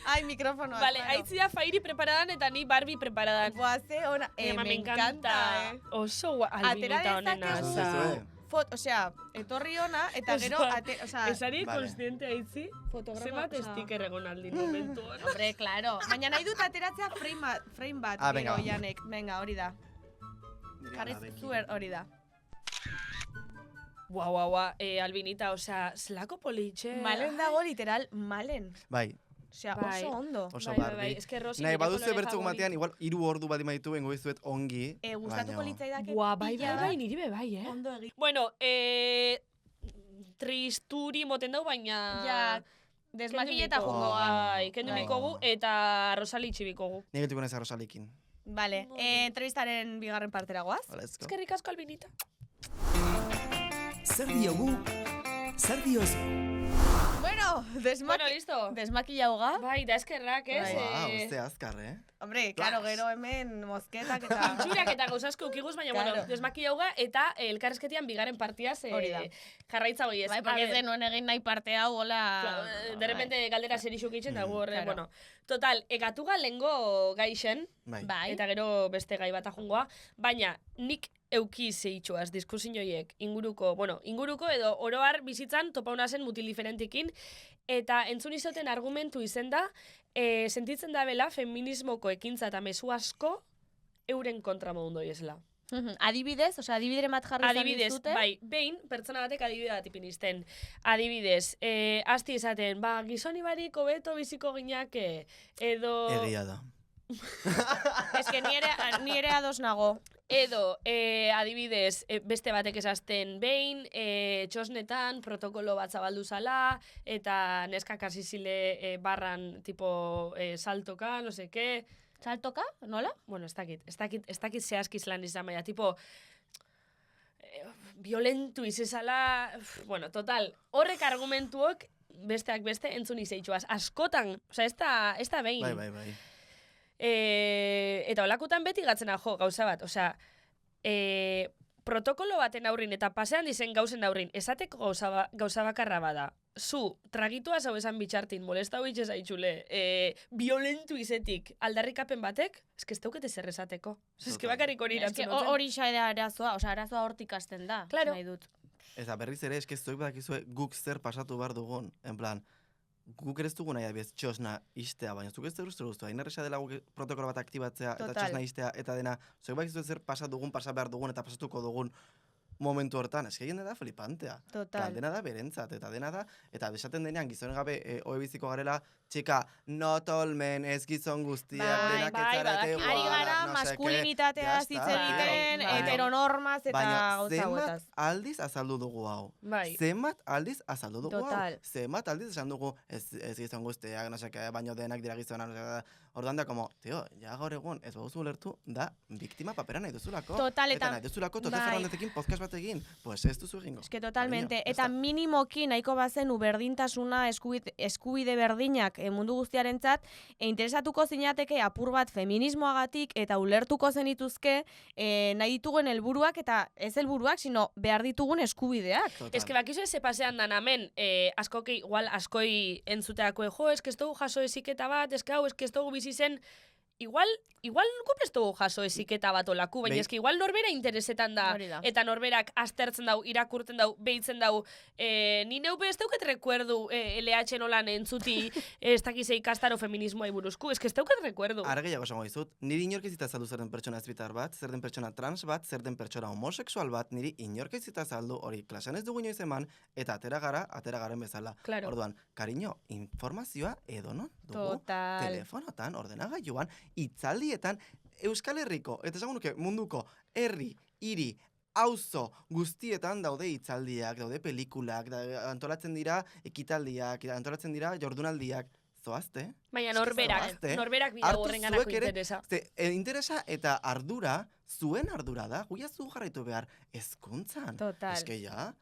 Ai, mikrofonoa. Vale, claro. aitzi da fairi preparadan eta ni Barbie preparadan. Buah, ze ona. Ema, Me encanta, Oso Atera albinita honen dezakegu- asa. Zue. osea, etorri ona, eta gero, osea, Esari Vale. konstiente aitzi, fotograma, zemat osea. sticker egon aldin momentuan. Hombre, claro. Baina nahi dut ateratzea frame bat, Ah, gero venga. Janek. Venga, hori da. Jarri zuer hori da. Guau, Albinita, osea, zelako politxe. Malen dago literal, malen. Bai, Osea, Bai. oso ondo. oso Bai, barbi. eske Rosi Nahi, nire baduzu kolore bertzuk favorit. batean, igual 3 ordu bat imaitu bengo izuet ongi. Gustatuko baina- litzaidake Buah, bai, pila bat niri be bai, ondo egin. Bueno, tristuri moten dau, baina... Ja, desmakileta miko. jungo ga. Bai, kendu Bai. mikogu eta Rosali txibikogu. Ni getuko naiz Rosalikin. Vale, entrevistaren bigarren partera goaz. Let's go. Eskerrik asko, Albinita. Zer diogu? Zer diozu? Bueno, Bueno, listo. desmakila hoga. Bai, da eskerrak, ez? Wow, uste azkar, Hombre, claro, gero hemen mozketak eta... Itxurak eta gauzasko ukiguz, baina, Claro. bueno, desmakillauga eta elkarrezketian bigarren partiaz Hori da. jarraitza hoi ez. Bai, porque ez denuen egin nahi parte hau, hola... De repente galdera serixuk itxen, da horre, claro. bueno. Total, egatuga lengo gaixen, Bai. Bai. eta gero beste gai bat ajungoa, baina nik euki zeitxuaz diskusinioiek inguruko edo oroar bizitzan topauna zen mutil diferentikin, eta entzun izoten argumentu izen da, sentitzen da bela feminismoko ekintza eta mezu asko euren kontra modundo esla. Adibidez, osea, adibideren bat jarri izan Adibidez, dizute. bai, behin, pertsona batek adibide bat ipinizten. Adibidez, asti esaten, gizoni barik hobeto biziko ginake, edo... Egia da. Ez que ni ere ados nago. Edo, adibidez, beste batek esazten behin, txosnetan protokolo bat zabaldu zala, eta neskak hasi zile barran tipo saltoka, no sé qué. Saltoka, nola? Bueno, ez dakit zehazkiz lan izan, baina, tipo, violentu izezala, bueno, total, horrek argumentuok besteak beste entzun izeitxuaz. Askotan, osea, ez da behin. Bai. Eta olakutan beti gatzena jo, gauza bat, osea, protokolo baten aurrin eta pasean dizen gauzen aurrin, esateko gauza bakarra bada. Zu, tragitua zau esan bitxartin, molesta hoi zaitxule, violentu izetik aldarrikapen batek, eske ez daukete zer esateko. Eske Total. bakarrik hori Eske irantzun duten. hori xa da arazoa, osea, arazoa hortik hasten da. Claro. Nahi dut. Eta berriz ere, eske zuek badakizue guk zer pasatu behar dugun. En plan, guk ere ez dugu nahi adibidez txosna istea, baina zuk ez zer uste guztu. Hain erresa dela guk protokolo bat aktibatzea eta Total. txosna istea eta dena. Zuek badakizue zer pasa behar dugun eta pasatuko dugun momentu hortan. Eske jende da flipantea. Total. Plan, dena da berentzat, eta dena da, eta besaten denean gizon gabe ohe biziko garela, txika, not all men, ez gizon guztiak, Bai, denak bai, etzarete badaki. igualak, Ari gara no sé qué. maskulinitateaz Ya hitz está, egiten, bai. heteronormaz eta Baina gauza zenbat hauetaz. aldiz azaldu dugu hau. Bai. Zenbat aldiz azaldu dugu Total. hau. Zenbat aldiz esan dugu ez gizon guztiak, no seke, baino denak dira gizonak. Ordan da, como, tio, ja gaur egun, ez baduzu ulertu, da, biktima papera nahi duzulako. Total, eta- nahi duzulako Tote bai. Fernandezekin podcast bat egin. Pues ez duzu egingo. Eske totalmente. Cariño, Eta ya está. minimoki nahiko bazen berdintasuna eskubide berdinak mundu guztiarentzat interesatuko zinateke apur bat feminismoagatik eta ulertuko zenituzke nahi ditugun helburuak eta ez helburuak, sino behar ditugun eskubideak. Total. Ez que bakizu ez pasean dan hemen, igual askoi entzuteako jo, ez que ez dugu jaso eziketa bat, ez que hau, ez que ez dugu bizi zen, igual gup ez dugu jaso eziketa bat olaku, baina Bai. ez que igual norbera interesetan da, Hori da. eta norberak aztertzen dau, irakurten dau, behitzen dau, ni neupe ez dauket rekuerdu LH nolan entzuti, ez dakize ikastaro feminismoa buruzku, ez que ez dauket rekuerdu. Are gehiago esango dizut, niri inork ez azaldu zer den pertsona ezbitar bat, zer den pertsona trans bat, zer den pertsona homosexual bat, niri inork ez azaldu hori klasean ez dugu inoiz eman, eta atera garen bezala. Claro. Orduan, cariño, informazioa edonon dugu, Total. telefonotan, ordenagailuan, hitzaldietan, Euskal Herriko, eta esango nuke munduko, herri, hiri, auzo guztietan daude hitzaldiak, daude pelikulak, antolatzen dira ekitaldiak, antolatzen dira jordunaldiak, zoazte. Baina zoazte, norberak bidau hartu horrenganako zuek ere, interesa. interesa eta ardura, zuen ardura da, guia zu jarraitu behar hezkuntzan. Total. Eske ja,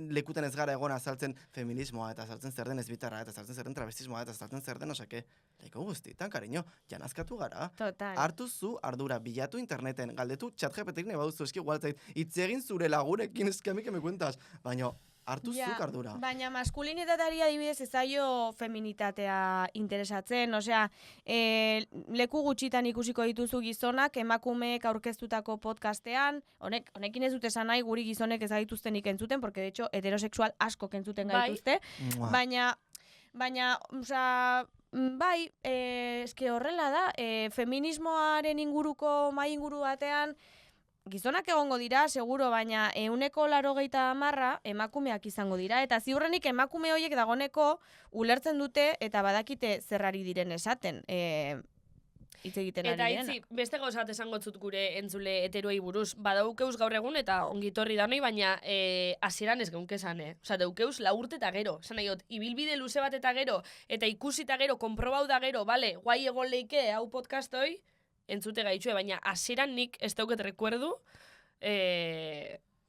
lekutan ez gara egon azaltzen feminismoa, eta azaltzen zer den ezbitarra, eta azaltzen zer den travestismoa, eta azaltzen zer den osake, leku guztietan, cariño, janazkatu gara. Total. Hartu zu ardura, bilatu interneten, galdetu ChatGPTik nahi baduzu, eski igual zait, hitz egin zure lagunekin, eski amik me cuentas, baina hartu zuk ardura. Baina maskulinitateari adibidez ez zaio feminitatea interesatzen, osea, leku gutxitan ikusiko dituzu gizonak emakumeek aurkeztutako podcastean, honekin ez dut esan nahi guri gizonek ez gaituztenik entzuten, porque de hecho heterosexual asko entzuten gaituzte, baina, osea, bai, eske horrela da, feminismoaren inguruko mai inguru batean, gizonak egongo dira, seguro, baina 80% emakumeak izango dira, eta ziurrenik emakume horiek dagoneko ulertzen dute eta badakite zerrari diren esaten. Hitz egiten ari Eta direna. itzi, beste gauza bat esango zut gure entzule heteroei buruz. Badaukeuz gaur egun eta ongitorri danoi, baina hasieran ez geunke esan, Osea, daukeuz 4 urte eta gero. Esan nahi dut, ibilbide luze bat eta gero, eta ikusi eta gero, konprobau da gero, bale, guai egon leike, hau podcastoi, entzute gaitxue, baina hasieran nik ez dauket rekuerdu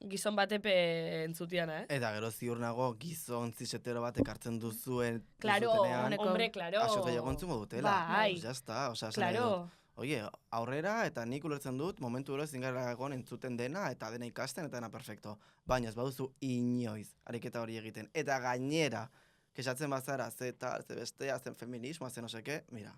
gizon batepe entzutiana, Eta gero ziur nago gizon zisetero batek hartzen duzuen Claro, duzuenean, hombre, claro. aso gehiago entzungo dutela. Bai. Ya está, osea, esan nahi Claro. dut, oie, aurrera eta nik ulertzen dut, momentu ero ezin gara egon entzuten dena, eta dena ikasten, eta dena perfecto. Baina ez baduzu inoiz ariketa hori egiten. Eta gainera, kesatzen bazara, ze tal, ze bestea, zen feminismoa, zen oseke, mira,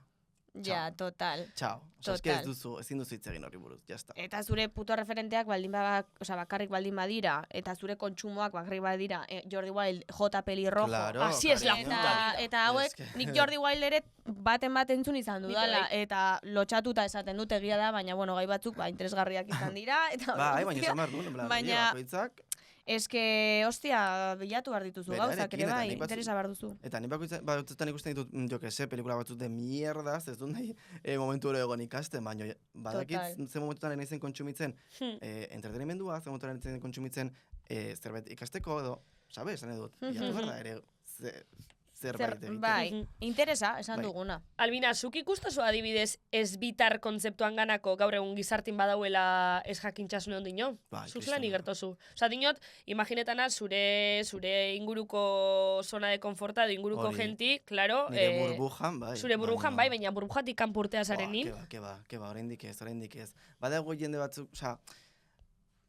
Ja, total. txao. Osea, eske Total. ezin duzu hitz egin horri buruz, ya está. Eta zure puto referenteak bakarrik baldin badira, eta zure kontsumoak bakarrik badira, Jordi Wild, J. Pelirrojo. Claro, Así es la cariño. puta vida. Eta hauek, Es que- nik Jordi Wild ere baten entzun izan Nik dudala, bai. eta lotxatuta esaten dut egia da, baina bueno, gai batzuk interesgarriak izan dira, eta Bai, baina esan behar duen, en plan, Baina- bakoitzak, eske, ostia, bilatu behar dituzu Bera, gauzak ere erekin, eta bai, nik batzu- interesa behar duzu. eta nik batzutan ikusten ditut, jo que se, pelikula batzuk de mierdaz, ez dut nahi momentu hori egon ikasten, baina badakit Total. ze momentutan nahi zen kontsumitzen entretenimendua, ze momentutan nahi zen kontsumitzen zerbait ikasteko edo, sabes, esan edut, bilatu behar da ere zerbait egiten. Bai, interesa, esan Bai. duguna. Albina, zuk ikustazu adibidez ez bitar kontzeptuan ganako gaur egun gizartin badauela ez jakintxasune ondino? Bai, Zuk kriston. zelan igertozu. Osa, dinot, imaginetana zure inguruko zona de konforta, edo inguruko Hori. genti, claro, Nire burbujan, bai. zure burbujan bai, baina burbujatik kanpurtea zaren ni. Ke ba, oraindik ez. Badago jende batzuk, osea,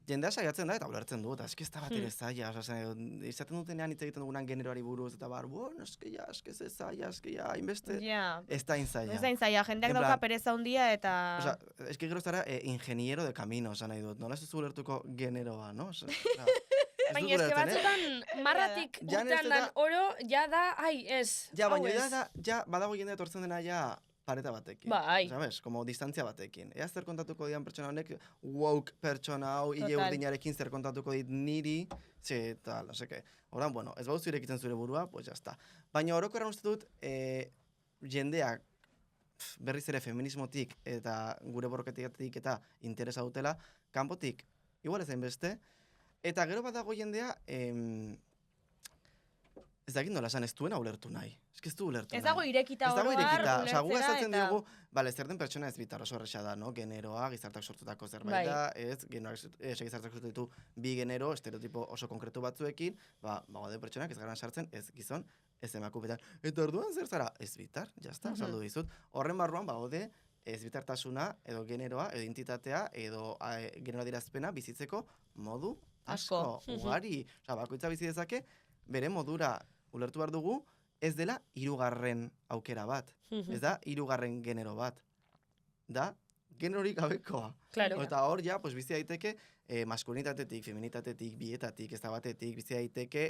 jendea saiatzen da eta ulertzen du, eta eski ez da bat ere zaila, osea, izaten dutenean hitz egiten dugunan generoari buruz, eta bueno, eski ze zaila, hainbeste, Ja. ez da hain zaila. Ez da zaila, jendeak En dauka plan- pereza handia eta... Osea, eski gero zara ingeniero de camino, esan nahi dut, nola ez duzu ulertuko generoa, no? Osea, Baina eske batzutan marratik Ja, urtean ez dan da- oro, ja da, ai, ez. Ja, hau baina ez. ja badago jendea etortzen dena ja pareta batekin. Bai. Sabes, como distantzia batekin. Ea zer kontatuko dian pertsona honek, woke pertsona hau, hile Total. urdinarekin zer kontatuko dit niri, ze, tal, no seke. Horan, bueno, ez baduzu irekitzen zure burua, pues ya está. Baina orokorran uste dut, jendeak, berriz ere feminismotik eta gure borroketatik eta interesa dutela, kanpotik, igual ezen beste, eta gero badago jendea, ez dakit nola esan, ez duena ulertu nahi. Ez du ulertu Ez nahi. dago irekita Ez dago oro har, irekita, osea, gu ulertzera esaten eta- diogu, bale, zer den pertsona ez bitar oso erresa da, no? Generoa, gizartak sortutako zerbait Bai. da, ez, gizartak sortu ditu bi genero, estereotipo oso konkretu batzuekin, baude pertsonak ez garan sartzen, ez gizon, ez emakumetan. Eta orduan zer zara? Ez bitar, jazta, saldu dizut. Horren barruan baude, ez bitartasuna, edo generoa, edo identitatea, edo genero adierazpena bizitzeko modu asko, ugari. Osea, bakoitza bizi dezake, bere modura ulertu behar dugu, ez dela hirugarren aukera bat. Ez da hirugarren genero bat. Da generorik gabekoa. Claro. Eta hor ja, pues bizi daiteke maskulinitatetik, feminitatetik, bietatik, ez da batetik, bizi daiteke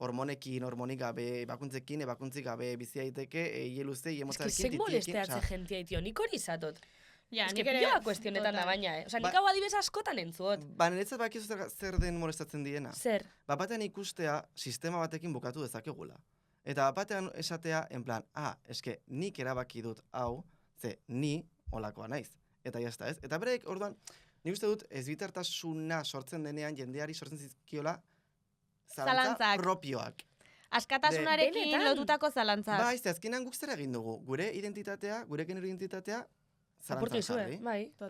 hormonekin, hormonik gabe, ebakuntzekin, ebakuntzik gabe, bizi daiteke hile luze, hile Ez que motzarekin, zein molesteatze jentia itio, nik hori izatot. Ja, Ez que nik ere- pila kuestionetan da total. baina, Osa, nik Ba- hau adibez askotan entzut. Ba, niretzat bakizu zer den molestatzen diena. Zer? Bapatean ikustea sistema batekin bukatu dezakegula. Eta bapatean esatea, en plan, eske nik erabaki dut hau, ze ni olakoa naiz. Eta jazta ez. Eta berek, orduan, nik uste dut ezbitartasuna sortzen denean jendeari sortzen zizkiola zalantza Zalantzak. propioak. Askatasunarekin Benetan? lotutako zalantzak. Bai, ze azkenean guk zer egin dugu. Gure identitatea, gure genero identitatea, Apurtu zalantzan izue, jarri. bai. Total.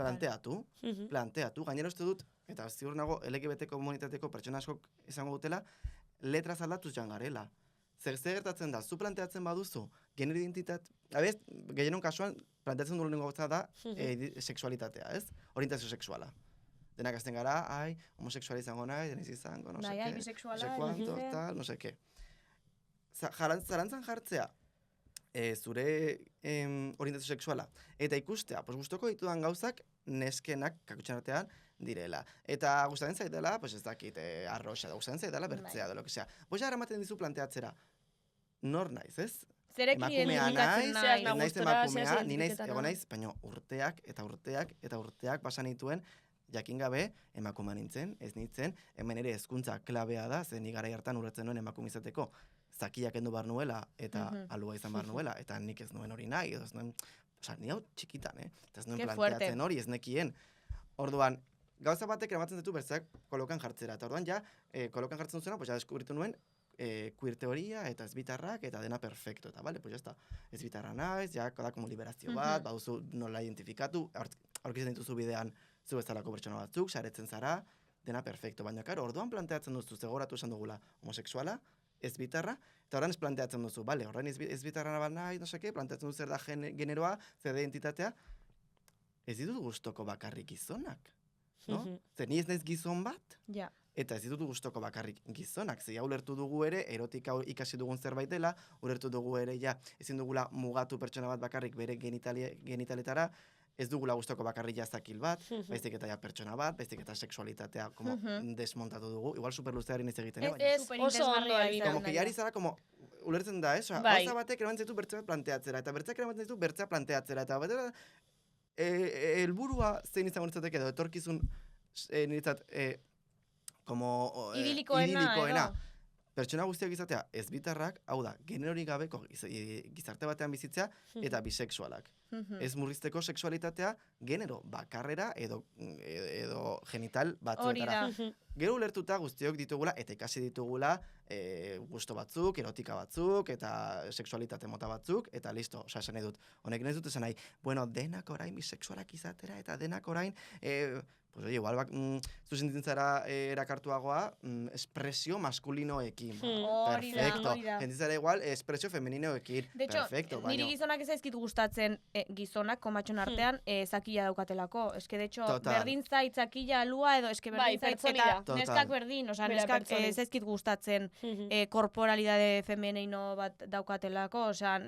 Planteatu. Gainera uste dut, eta ziur nago LGBT komunitateko pertsona askok izango dutela, letraz aldatuz jan garela. Zer gertatzen da, zu planteatzen baduzu, genero identitat, abez, gehienon kasuan, planteatzen du lehenengo gauza da sexualitatea, ez? Orientazio sexuala. Denak azten gara, homosexuala izango nahi, denez izango, no Bai, seke. bisexuala, Kuanto, tal, no seke. Zalantzan jartzea, zure orientazio sexuala, eta ikustea, pues gustoko ditudan gauzak neskenak kakutxan artean direla. Eta gustatzen zaidala, pues ez dakit, arroxa, da gustatzen zaidala bertzea, da lo que sea. Pues ja eramaten dizu planteatzera, nor naiz, ez? Zerekin Emakumea identifikatzen naiz, Zeaz nahi. naiz gustora, emakumea, zeaz ni naiz, identifiketan egon nahi. naiz, baina urteak pasan nituen, jakin gabe emakumea nintzen, ez nintzen, hemen ere hezkuntza klabea da, zen ni garai hartan urratzen nuen emakume izateko, zakiak kendu bar nuela, eta alua izan bar nuela, eta nik ez nuen hori nahi, edo ez nuen, osea, ni hau txikitan, eta ez nuen Qué planteatzen fuerte. hori, ez nekien. Orduan, gauza batek eramatzen ditu bertzeak kolokan jartzera, eta orduan ja, kolokan jartzen duzuna, pues ja deskubritu nuen, queer teoria eta ezbitarrak eta dena perfecto, eta bale, pues ya está. Ezbitarra naiz, ja, da como liberazio bat, baduzu nola identifikatu, aurkitzen dituzu bidean zu bezalako pertsona batzuk, saretzen zara, dena perfecto, baina karo, orduan planteatzen duzu, zegoratu esan dugula, homosexuala, ezbitarra, eta orain ez planteatzen duzu, bale, orain ezbitarra bat nahi, no seke, planteatzen duzu zer da generoa, zer da identitatea, ez ditut gustoko bakarrik gizonak, no? Zer ni ez naiz gizon bat, Ja. eta ez ditut gustoko bakarrik gizonak, ze ja ulertu dugu ere, erotika ikasi dugun zerbait dela, ulertu dugu ere ja, ezin dugula mugatu pertsona bat bakarrik bere genitaletara, ez dugula gustoko bakarrik jazakil bat, baizik eta ja pertsona bat, baizik eta sexualitatea como desmontatu dugu, igual superluzearen ez egiten, baina Ez, oso ondo Albina. como que jari zara como ulertzen da, ez? Bai. Gauza batek eramaten ditu bertzea planteatzera, eta bertzeak eramaten ditu bertzea planteatzera, eta batera helburua zein izango nitzateke edo etorkizun niretzat como Idilikoena, edo? Pertsona guztiak izatea ezbitarrak, hau da, generorik gabeko gizarte batean bizitzea eta bisexualak. Ez murrizteko sexualitatea genero bakarrera edo genital Hori batzuetara. da. Gero ulertuta guztiok ditugula eta ikasi ditugula gusto batzuk, erotika batzuk eta sexualitate mota batzuk eta listo, osea esan nahi dut. Honek nahi dut esan nahi, bueno, denak orain bisexualak izatera eta denak orain pues oye, igual zu sentitzen zara erakartuagoa espresio maskulinoekin. Hori da, Perfecto. hori da. Sentitzen zara igual espresio femeninoekin. De hecho, Perfecto, niri baina gizonak ez zaizkit gustatzen gizonak komatxon artean zakila daukatelako. Eske de hecho, Total. berdin zait zakila alua edo eske Bai, berdin zait eta pertsonila. Total. neskak berdin, osea Bera, neskak pertsonil. ez zaizkit gustatzen korporalidade femenino bat daukatelako, osea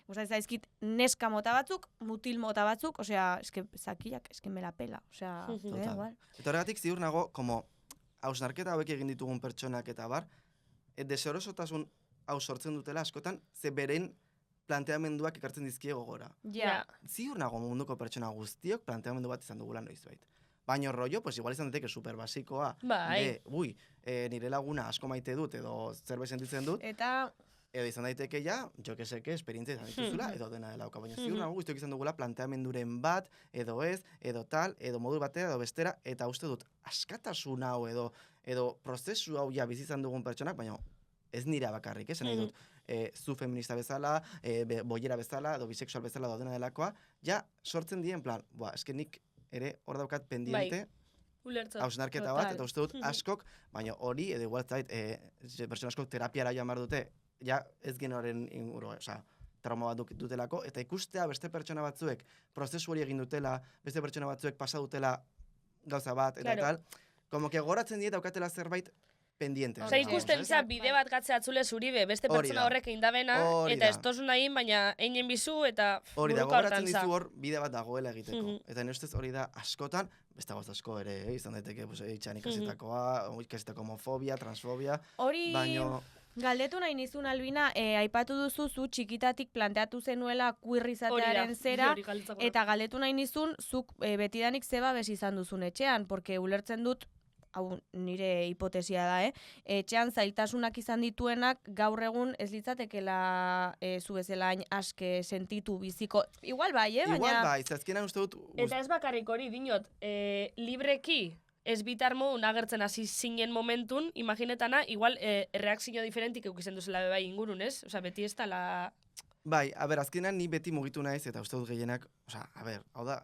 ez zaizkit neska mota batzuk, mutil mota batzuk, osea eske zakilak eske me la pela, osea, Total. igual. Eta horregatik ziur nago, como hausnarketa hauek egin ditugun pertsonak eta bar, deserosotasun hau sortzen dutela askotan, ze beren planteamenduak ekartzen dizkie gogora. Ja. Ziur nago munduko pertsona guztiok planteamendu bat izan dugula noizbait. Baina rollo, pues igual izan daiteke super basikoa, Bai. nire laguna asko maite dut, edo zerbait sentitzen dut, Eta edo izan daiteke ja, jo que seke, esperientzia izan dituzula, edo dena delauka. Baina ziur nago guztiok izan dugula planteamenduren bat, edo ez, edo tal, edo modu batera, edo bestera, eta uste dut, askatasun hau, edo prozesu hau ja bizi izan dugun pertsonak, baina ez nira bakarrik, esan nahi dut, zu feminista bezala, boiera bezala, edo bisexual bezala, edo dena delakoa, ja sortzen dien plan, eske nik ere hor daukat pendiente, Ulertzen. hausnarketa bat, Total. eta uste dut askok, baina hori, edo igual zait, pertsona askok terapiara joan behar dute, ja ez genoaren inguru, osea, trauma bat dutelako, eta ikustea beste pertsona batzuek prozesu hori egin dutela, beste pertsona batzuek pasa dutela gauza bat, eta Claro. tal, como que goratzen diet daukatela zerbait pendiente. Osa, ikusten za bide bat gatze atzule zuribe, beste Hori pertsona da. horrek indabena, Hori eta da. ez tozun nahin, baina einen bizu, eta Hori da, buruka gogoratzen hortan za. dizu hor bide bat dagoela egiteko. Mhm. Eta nire ustez hori da askotan, beste gauza asko ere, izan daiteke, itxan ikasitakoa, ikasitako homofobia, transfobia, hori baino... galdetu nahi nizun Albina, aipatu duzu zu txikitatik planteatu zenuela queer Hori da, izatearen zera, hori galdetzako. eta galdetu nahi nizun zuk betidanik zeba bez izan duzun etxean, porque ulertzen dut, hau nire hipotesia da, etxean zailtasunak izan dituenak gaur egun ez litzatekela zu bezala hain aske sentitu biziko. Igual bai, baina... Igual bai, zazkienan uste dut... Eta ez bakarrik hori, dinot, libreki ez bitar modun agertzen hasi zinen momentun, imaginetana, igual reakzio diferentik eukizen duzela bai ingurun, ez? Osa, beti ez tala... Bai, a ber, azkenan ni beti mugitu naiz, eta uste dut gehienak, osea, a ber, hau da,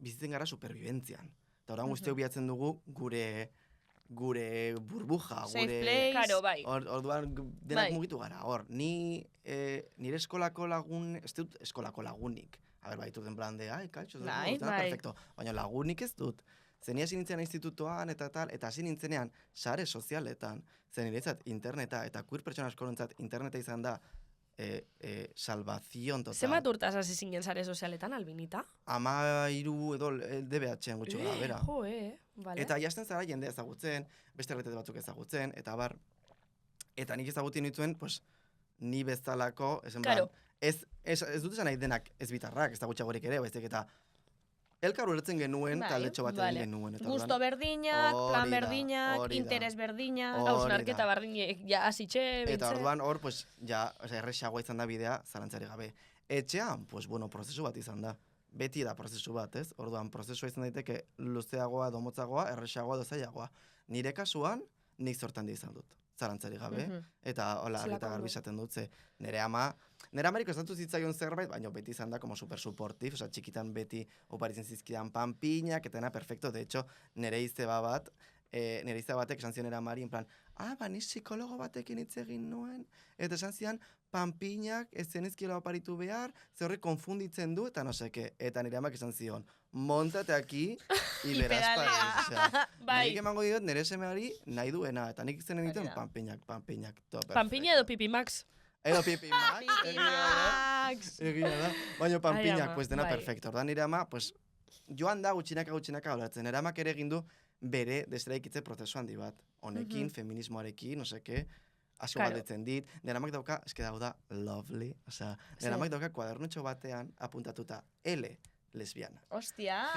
bizitzen gara superviventzian. Eta orain guztiok bilatzen dugu gure burbuja, Safe gure... place. Karo, bai. Orduan denak Bai. mugitu gara, hor. Nire eskolako lagun, ez dut eskolako lagunik. A ber, baitu den plan de, kaltxo, Bai, dena bai. perfecto. Baina lagunik ez dut. Zeni hasi nintzen institutoan eta tal, eta hasi nintzenean sare sozialetan, zen niretzat interneta eta queer pertsona askorentzat interneta izan da salvazion total. Zenbat urtaz hasi zinen sare sozialetan, Albinita? 13 edo DBH-en gutxi gora, bera. Vale. Eta jasten zara jende ezagutzen, beste erretate batzuk ezagutzen, eta bar, eta nik ezagutzen dituen, pues, ni bezalako, Claro. ez dut esan nahi denak ez bitarrak, ez da gutxagorik ere, baizik eta elkar ulertzen genuen, taldetxo bat egin genuen. Eta Gusto berdinak, plan berdinak, interes berdinak. Hausnarketa bardinek, ja, hasitxe, bintze. Eta orduan hor, pues, ja, erresagoa izan da bidea, zalantzari gabe. Etxean, pues, bueno, prozesu bat izan da. Beti da prozesu bat, ez? Orduan, prozesua izan daiteke luzeagoa, edo motzagoa, erresagoa, edo zailagoa. Nire kasuan, nik sortan izan dut, zalantzari gabe. Eta, hola, argi eta garbi esaten dut, ze nire amarik kostatu zitzaion zerbait, baina beti izan da como super supportive, osea, txikitan beti oparitzen zizkidan panpinak, eta dena perfecto, de hecho, nire izeba batek esan zion nire amari, en plan, ni psikologo batekin hitz egin nuen, eta esan zian, panpinak ez zenizkiela oparitu behar, ze horrek konfunditzen du, eta no seke, eta nire amak esan zion, montate aquí, y verás para osea, nik emango diot nire semeari nahi duena, eta nik zen egiten panpinak, todo perfecto. Panpina edo pipimax? Edo pipimax, egia da. Baina panpinak, pues dena perfecto. Ordan nire ama, pues, joan da gutxinaka olatzen. Nire amak ere egin du bere destraikitze prozesu handi bat. Honekin, feminismoarekin, no seke, asko galdetzen dit. Nire amak dauka, eske da lovely, osea, nire amak dauka kuadernutxo batean apuntatuta L lesbiana. Ostia!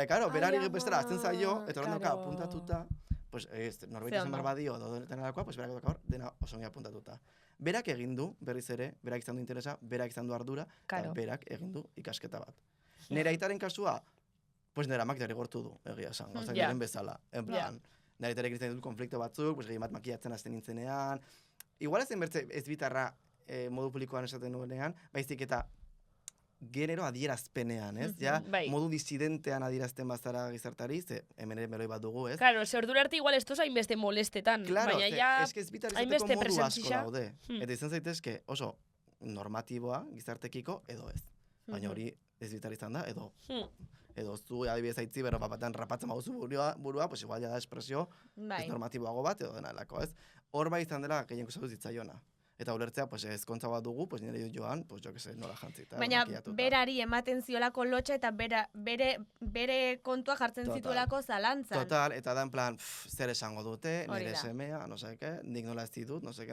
Claro, berari bestera azten zaio, eta horren dauka apuntatuta, pues, norbait izan behar badio, edo denarakoa, pues, berak dauka hor, dena osongi apuntatuta. Berak egin du, berriz ere, berak izan du interesa, berak izan du ardura, eta berak egin du ikasketa bat. Nire aitaren kasua, pues nire amak derrigortu du, egia esan, gauzak diren bezala. En plan, nire aitarek izan dut konflikto batzuk, pues gehien bat makiatzen hasten nintzenean. Igual ez bertze ez bitarra modu publikoan esaten nuenean, baizik eta genero adierazpenean, ez? Ja, modu disidentean adierazten bazara gizartari, ze hemen ere meloi bat dugu, ez? Claro, ze ordura arte igual estos hainbeste molestetan. Claro, baina ja, ez ez bitar izateko modu asko daude. Eta izan zaitezke oso normatiboa gizartekiko edo ez. Baina hori ez bitar izan da, edo zu adibidez aitzi berro papatan rapatzen baduzu burua, pues igual ja da espresio ez normatiboago bat edo dena elako, ez? Hor bai izan dela gehien kusatu zitzaiona. Eta ulertzea, pues, ezkontza bat dugu, pues, nire joan, pues, jo que se, nola jantzita. Baina, berari ematen ziolako lotxa eta bere kontua jartzen zituelako zalantzan. Total, eta da en plan, zer esango dute, nire semea, no seke, nik nola ez ditut, no sé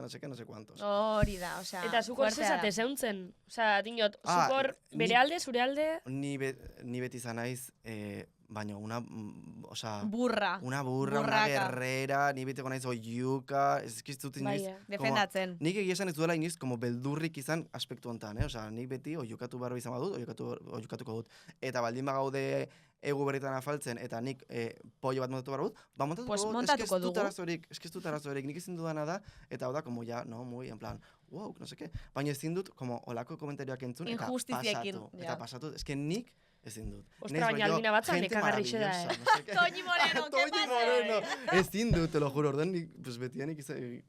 cuantos. Hori da, osea, eta zukor zezate zeuntzen? Osea, dinot, zukor bere alde, zure alde? Ni beti izan naiz, baina una burra, una guerrera, ni beteko naiz oiuka, ez eskiztut inoiz. Defendatzen. Nik egia esan ez duela inoiz como beldurrik izan aspektu hontan, Osea, nik beti oiukatu barro izan badut, oiukatuko dut. Eta baldin bagaude egu berritan afaltzen, eta nik pollo bat montatu barro dut, montatuko dut, eskiztut arazorik, nik ezin dudana da, eta hau da, como ya, no, muy, en plan, wow, no seke, baina ezin dut, como olako komentarioak entzun, eta pasatu, eske nik ezin dut. Ostra, baina Albina batzan nekagarrixe da, Toñi Moreno, ¿qué pasa? Ezin dut, te lo juro, orden, pues betianik izan,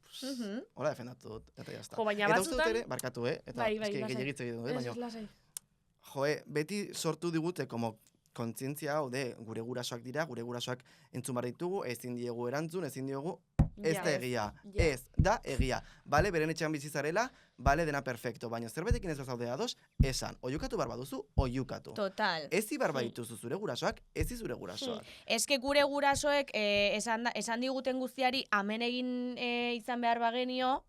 hola defendatu dut, eta jazta. Baina batzutan... Eta barkatu, eta gehiagitze egiten dut, baina, beti sortu digute, como kontzientzia hau de gure gurasoak dira, gure gurasoak entzun behar ditugu, ezin diegu erantzun, ezin diegu, ez da egia, ez da egia. Bale, beren etxean bizizarela, bale, dena perfecto, baina zerbetekin ez bazaude ados, esan, oiukatu barba duzu, oiukatu. Total. Ezi barba dituzu zure gurasoak, ezi zure gurasoak. Eske gure gurasoek esan diguten guztiari amen egin izan behar bagenio,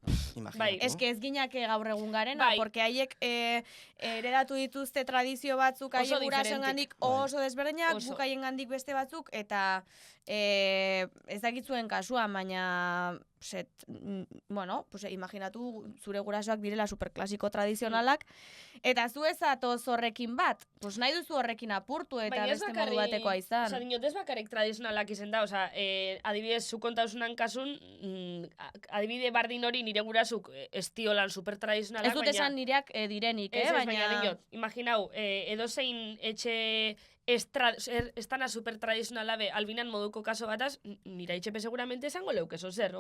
eske ez ginake gaur egun garena, porque haiek heredatu dituzte tradizio batzuk haien gurasoen gandik oso desberdinak, guk haien gandik beste batzuk, eta ez dakitzuen kasuan, baina bueno, pues imaginatu zure gurasoak direla superklasiko tradizionalak, eta zu ez atoz horrekin bat, pues nahi duzu horrekin apurtu eta beste modu batekoa izan. Osa, dinot ez bakarrik tradizionalak izen da, osa, adibidez, zu kontauzunan kasun, adibide bardin hori nire gurasuk estiolan supertradizionalak, ez dut esan nireak direnik, baina dinot, imaginau, edozein etxe estana supertradizionala be, albinan moduko kaso bataz, nira itxepe seguramente esango leukeso zer,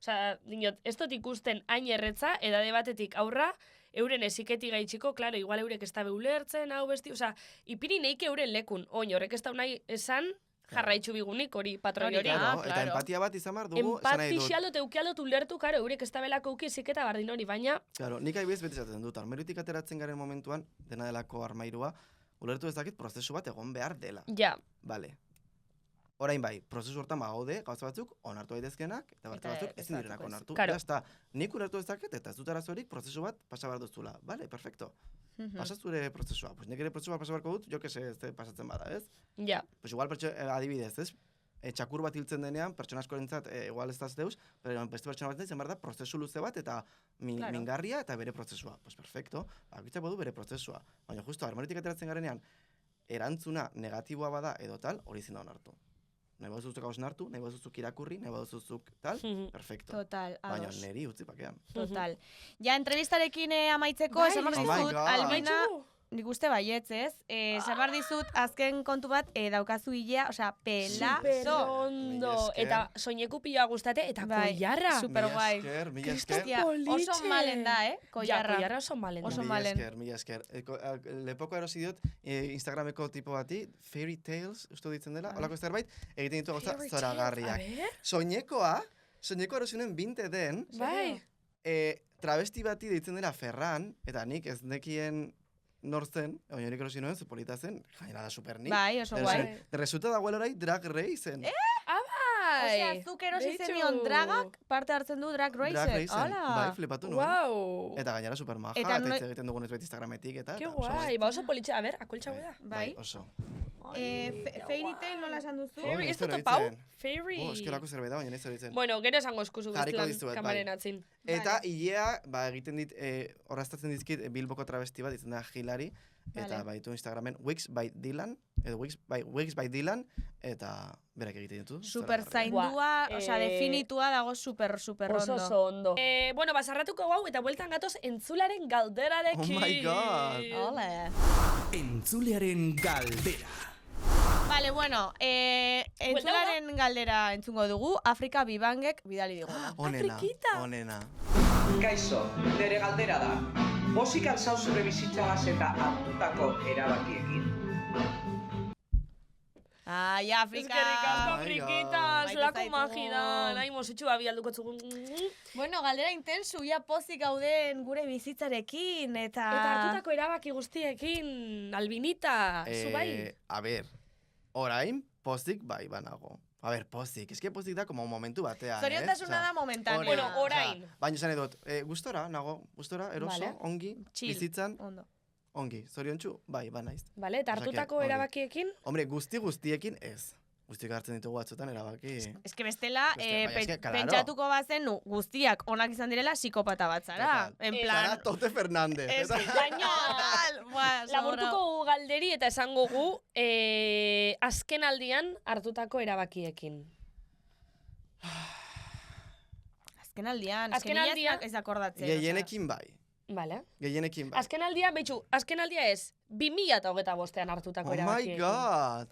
Osa, dinot, ez dut ikusten hain erretza, edade batetik aurra, euren eziketik gaitxiko, klaro, igual eurek ez da beulertzen, hau besti, osa, ipiri neike euren lekun, horrek ez da nahi esan, jarraitzu bigunik hori, patroi Hori hori. da. Claro, eta claro. empatia bat izan behar dugu, esan nahi dut. Empatixialo teukialo tulertu, karo, eurek ez tabelako ukizik eta bardin hori, baina... Claro, nik adibidez beti esaten dut, armairutik ateratzen garen momentuan, dena delako armairua, ulertu ez dakit prozesu bat egon behar dela. Ja, Bale. Orain bai, prozesu hortan bagaude, gauza batzuk onartu daitezkenak, eta beste Eta batzuk ez ezin direnak batzuk ez. onartu. Claro. Ya está, nik ulertu dezaket eta ez dut arazorik prozesu bat pasa behar duzula. Bale, perfecto. Pasa zure prozesua. Pues nik ere prozesu bat pasa beharko dut, jo que se pasatzen bada, ez? ja. Pues igual adibidez, ez? Txakur bat hiltzen denean, pertsona askorentzat igual ez daz deus, pero beste pertsona bat izan behar da prozesu luze bat eta Claro. mingarria eta bere prozesua. Pues perfecto, bakoitzak badu bere prozesua. Baina justo, armairutik ateratzen garenean, erantzuna negatiboa bada edo tal, hori zin da onartu. Nahi baduzuzuk hausnartu, nahi baduzuzuk irakurri, nahi baduzuzuk tal, perfecto. Total, Baina ados. neri utzi pakean. Total. Ja, entrevistarekin amaitzeko, Bai, esan behar oh my dizut, God. Albina, nik uste baietz, ez? Esan behar dizut, azken kontu bat, daukazu hilea, osea, pelazo. Superondo. Mila esker. Eta soineku pila gustate, eta kollarra. Super guai. Mila esker. Hostia, oso malen da, kollarra. Ja, kollarra oso malen. Oso da. malen. Mila esker. Lepoko erosi diot Instagrameko tipo bati, Fairy Tales, uste ditzen dela, holako zerbait, egiten ditu gauza Fairy zoragarriak. Tale, a ver. Soineko erosinen 20 den, Bai. travesti bati deitzen dela Ferran, eta nik ez nekien nor zen, baina nik erosi nuen, polita zen, gainera da super nik. Bai, oso guai. Resulta dagoela orai Drag Racen. Osea, zuk erosi Beitu. zenion dragak parte hartzen du Drag Drag Racen. Racen, Hala. bai, flipatu nuen. Wow. Eta gainera super maja, Eta eta no- hitz egiten dugunez beti Instagrametik, eta... Qué eta oso guai, ba oso politxe, a ver, akoltxa da. Bai. oso. Fairy Tail nola esan duzu? Fairy, ez ez dut dut pau? horitzen. Fairy. Eskerako zerbait da, baina ez horitzen. Bueno, gero esango eskuzu Jarriko guztlan dizuet, bai. kamaren atzin. Eta hilea, egiten dit, horraztatzen dizkit Bilboko travesti bat, ditzen da Hilari, eta Vale. baitu Instagramen Wix by Dylan, edo Wix by Dylan, eta berak egiten ditu. Super zoragarria. zaindua, Buah, osea, definitua dago super Oso ondo. oso ondo. Bueno, basarratuko gau eta bueltan gatoz entzularen galderarekin. Oh my God. Ole. Entzulearen galdera. Vale, bueno, entzularen galdera entzungo dugu, Afrika Bibangek bidali diguna. Onena, Afrikita. onena. Kaixo, nire galdera da. Pozik alzau zure bizitzagaz eta hartutako erabakiekin. Ai, Afrika! Eskerrik asko, Oh my Afrikita, God. zelako Maite magidan. Ai, mositxu babi alduko tzugun. Bueno, galdera intensu, ja pozik gauden gure bizitzarekin, eta... Eta hartutako erabaki guztiekin, Albinita, zu bai. A ber, orain, pozik bai banago. A ber, pozik, eske pozik da como momentu batean, Zoriontasuna da momentanea. Bueno, orain. Baina esan edot, gustora, nago, gustora, eroso, Vale. ongi, Chill. bizitzan, Ondo. ongi, zoriontsu, bai, banaiz. Vale, eta Osea, hartutako hori. erabakiekin? Hombre, guztiekin ez. Guztiak hartzen ditugu batzutan erabaki. Ez que bestela, Beste, baina eske, claro. pentsatuko bazenu guztiak onak izan direla psikopata bat zara. Total. En Zara plan... Tote Fernández. Ez, eta- baina... Buah, Laburtuko gu galderi eta esango gu azken aldian hartutako erabakiekin. Azken aldian, Azken aldian- ez akordatzen. Gehienekin bai. Vale. Gehienekin bai. Azken aldia, betxu, azken aldia ez, 2025 hartutako Oh my erabakiekin. god.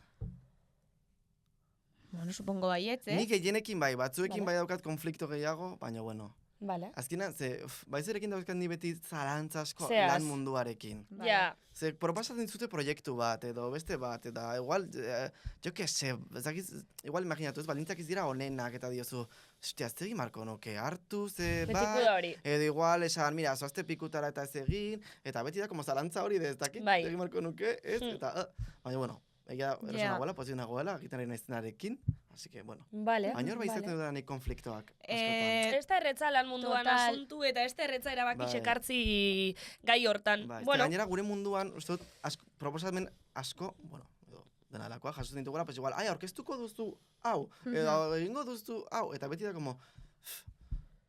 Bueno, supongo baietz, Ni gehienekin bai, batzuekin Vale. bai daukat konflikto gehiago, baina bueno. Vale. Azkenan, baizerekin dauzkat ni beti zalantza asko Zeaz. lan munduarekin. Bai. Ja, Ze proposatzen zute proiektu bat, edo beste bat, eta igual, jo que se, igual imaginatu ez, balintzak ez dira onenak, eta diozu, hostia, ez egin marko nuke, hartu, ze, betiko bai, da hori. edo igual, esan, mira, zoazte pikutara eta ez egin, eta beti da, como zalantza hori, ez dakit, Bai. egin marko nuke, ez, eta, baina, bueno, egia eroso Ja. nagoela, pozik nagoela, egiten ari naizenarekin, así que, bueno. Vale. Baina hor bai vale. izaten dudanik konfliktoak, askotan. Ez da erretza lan munduan Total. asuntu eta ez da erretza erabaki Bai. sekartzi gai hortan. Bai, Bueno, gainera gure munduan, uste dut, proposamen asko, bueno, edo, dena lakoa, jasotzen ditugula, pues igual, ai, aurkeztuko duzu hau, edo egingo duzu hau, eta beti da, como,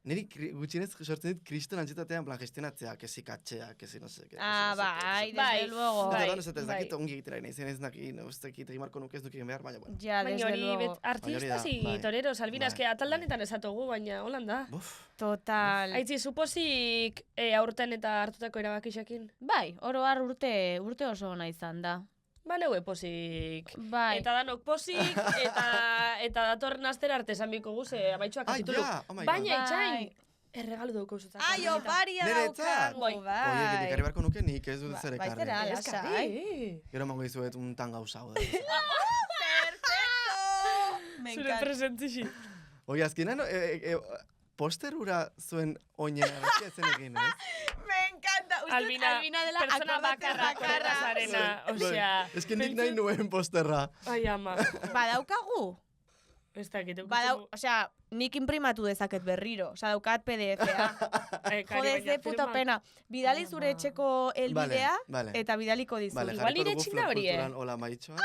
niri gutxienez sortzen dit kriston antsietatea, en plan, gestionatzea, que si katxea, que si no sé, que Ah, bai, Bai. desde luego. Bai. Eta ez dakit bai. ongi egitera nahi zen ez nakin, ez dakit egin marko nuke ez duki egin behar, baina, bueno. Ja, baina desde hori luego. artistas Baina hori da, y bai. toreros, Albina, Bai, eske ataldanetan esatogu, baina holanda. Buf, Total. Aitzi, supozik aurten eta hartutako erabakixekin? Bai, oro har urte oso ona izan da. Ba, neue pozik. Bai. Eta danok pozik, eta datorren astera arte esan biko guze, amaitxoak ah, kapitulu. ja, oh my god. Baina Bai. itxain, erregalu dugu zutak. Ai, oparia Niretzat? daukagu, Bai. bai. Oie, ekarri beharko nuke nik ez dut zer Bai, ekarri. zera, lasai. Gero emango dizuet un tan gauza hau da. Perfecto! Me Zure encanta. presentzixi. Oi, azkenan, poster ura zuen oinen arrazia zen egin, ez? Me encanta. Uste dut Albina dela pertsona bakarra zarena, osea... Ez que nik nahi nuen posterra. Ai, ama. Badaukagu? Ez dakit, Osea, nik imprimatu dezaket berriro. Osea, daukat PDF-a. Jode, ze puto pena. Bidali zure etxeko elbidea, Vale. eta bidaliko dizu. Vale, Igual jarriko nire dugu txinda hori, florkulturan hola maitxoa.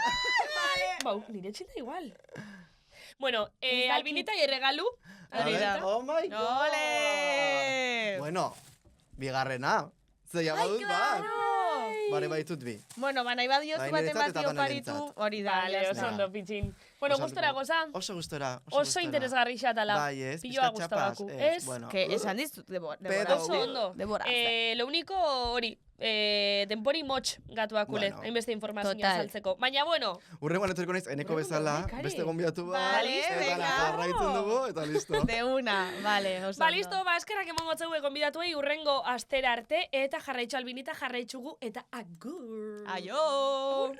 Bau, nire txinda igual. Bueno, dakit. Albinita y regalu. A ver, oh my god! Ole! Bueno, bigarrena. Zeia badut bat. Bare baitut bi. Bueno, nahi badiozu Bai, baten niretzat eta batio paritu, niretzat. hori da. Vale, ya oso está. ondo, pitxin. Bueno, Oso gustora ondo. goza. Oso gustora. Oso interesgarri xatala. Bai, ez, Piloa pixka txapaz, gustabaku. ez, Ez? bueno. Que esan dizut, Pero- Oso ondo. Debora. Lo único hori, denpori motx gatuakule, Bueno. hainbeste informazioa Total. saltzeko. Baina, bueno, Urrengoan etorriko naiz, eneko bezala, Kari. beste gonbiatu bat. Vale, eta venga. jarraitzen dugu, eta listo. De una, vale, oso ba, listo, ba, eskerrak emongo txauek gonbidatuei urrengo astera arte, eta jarraitxo Albinita jarraitxugu, eta agur! Aio!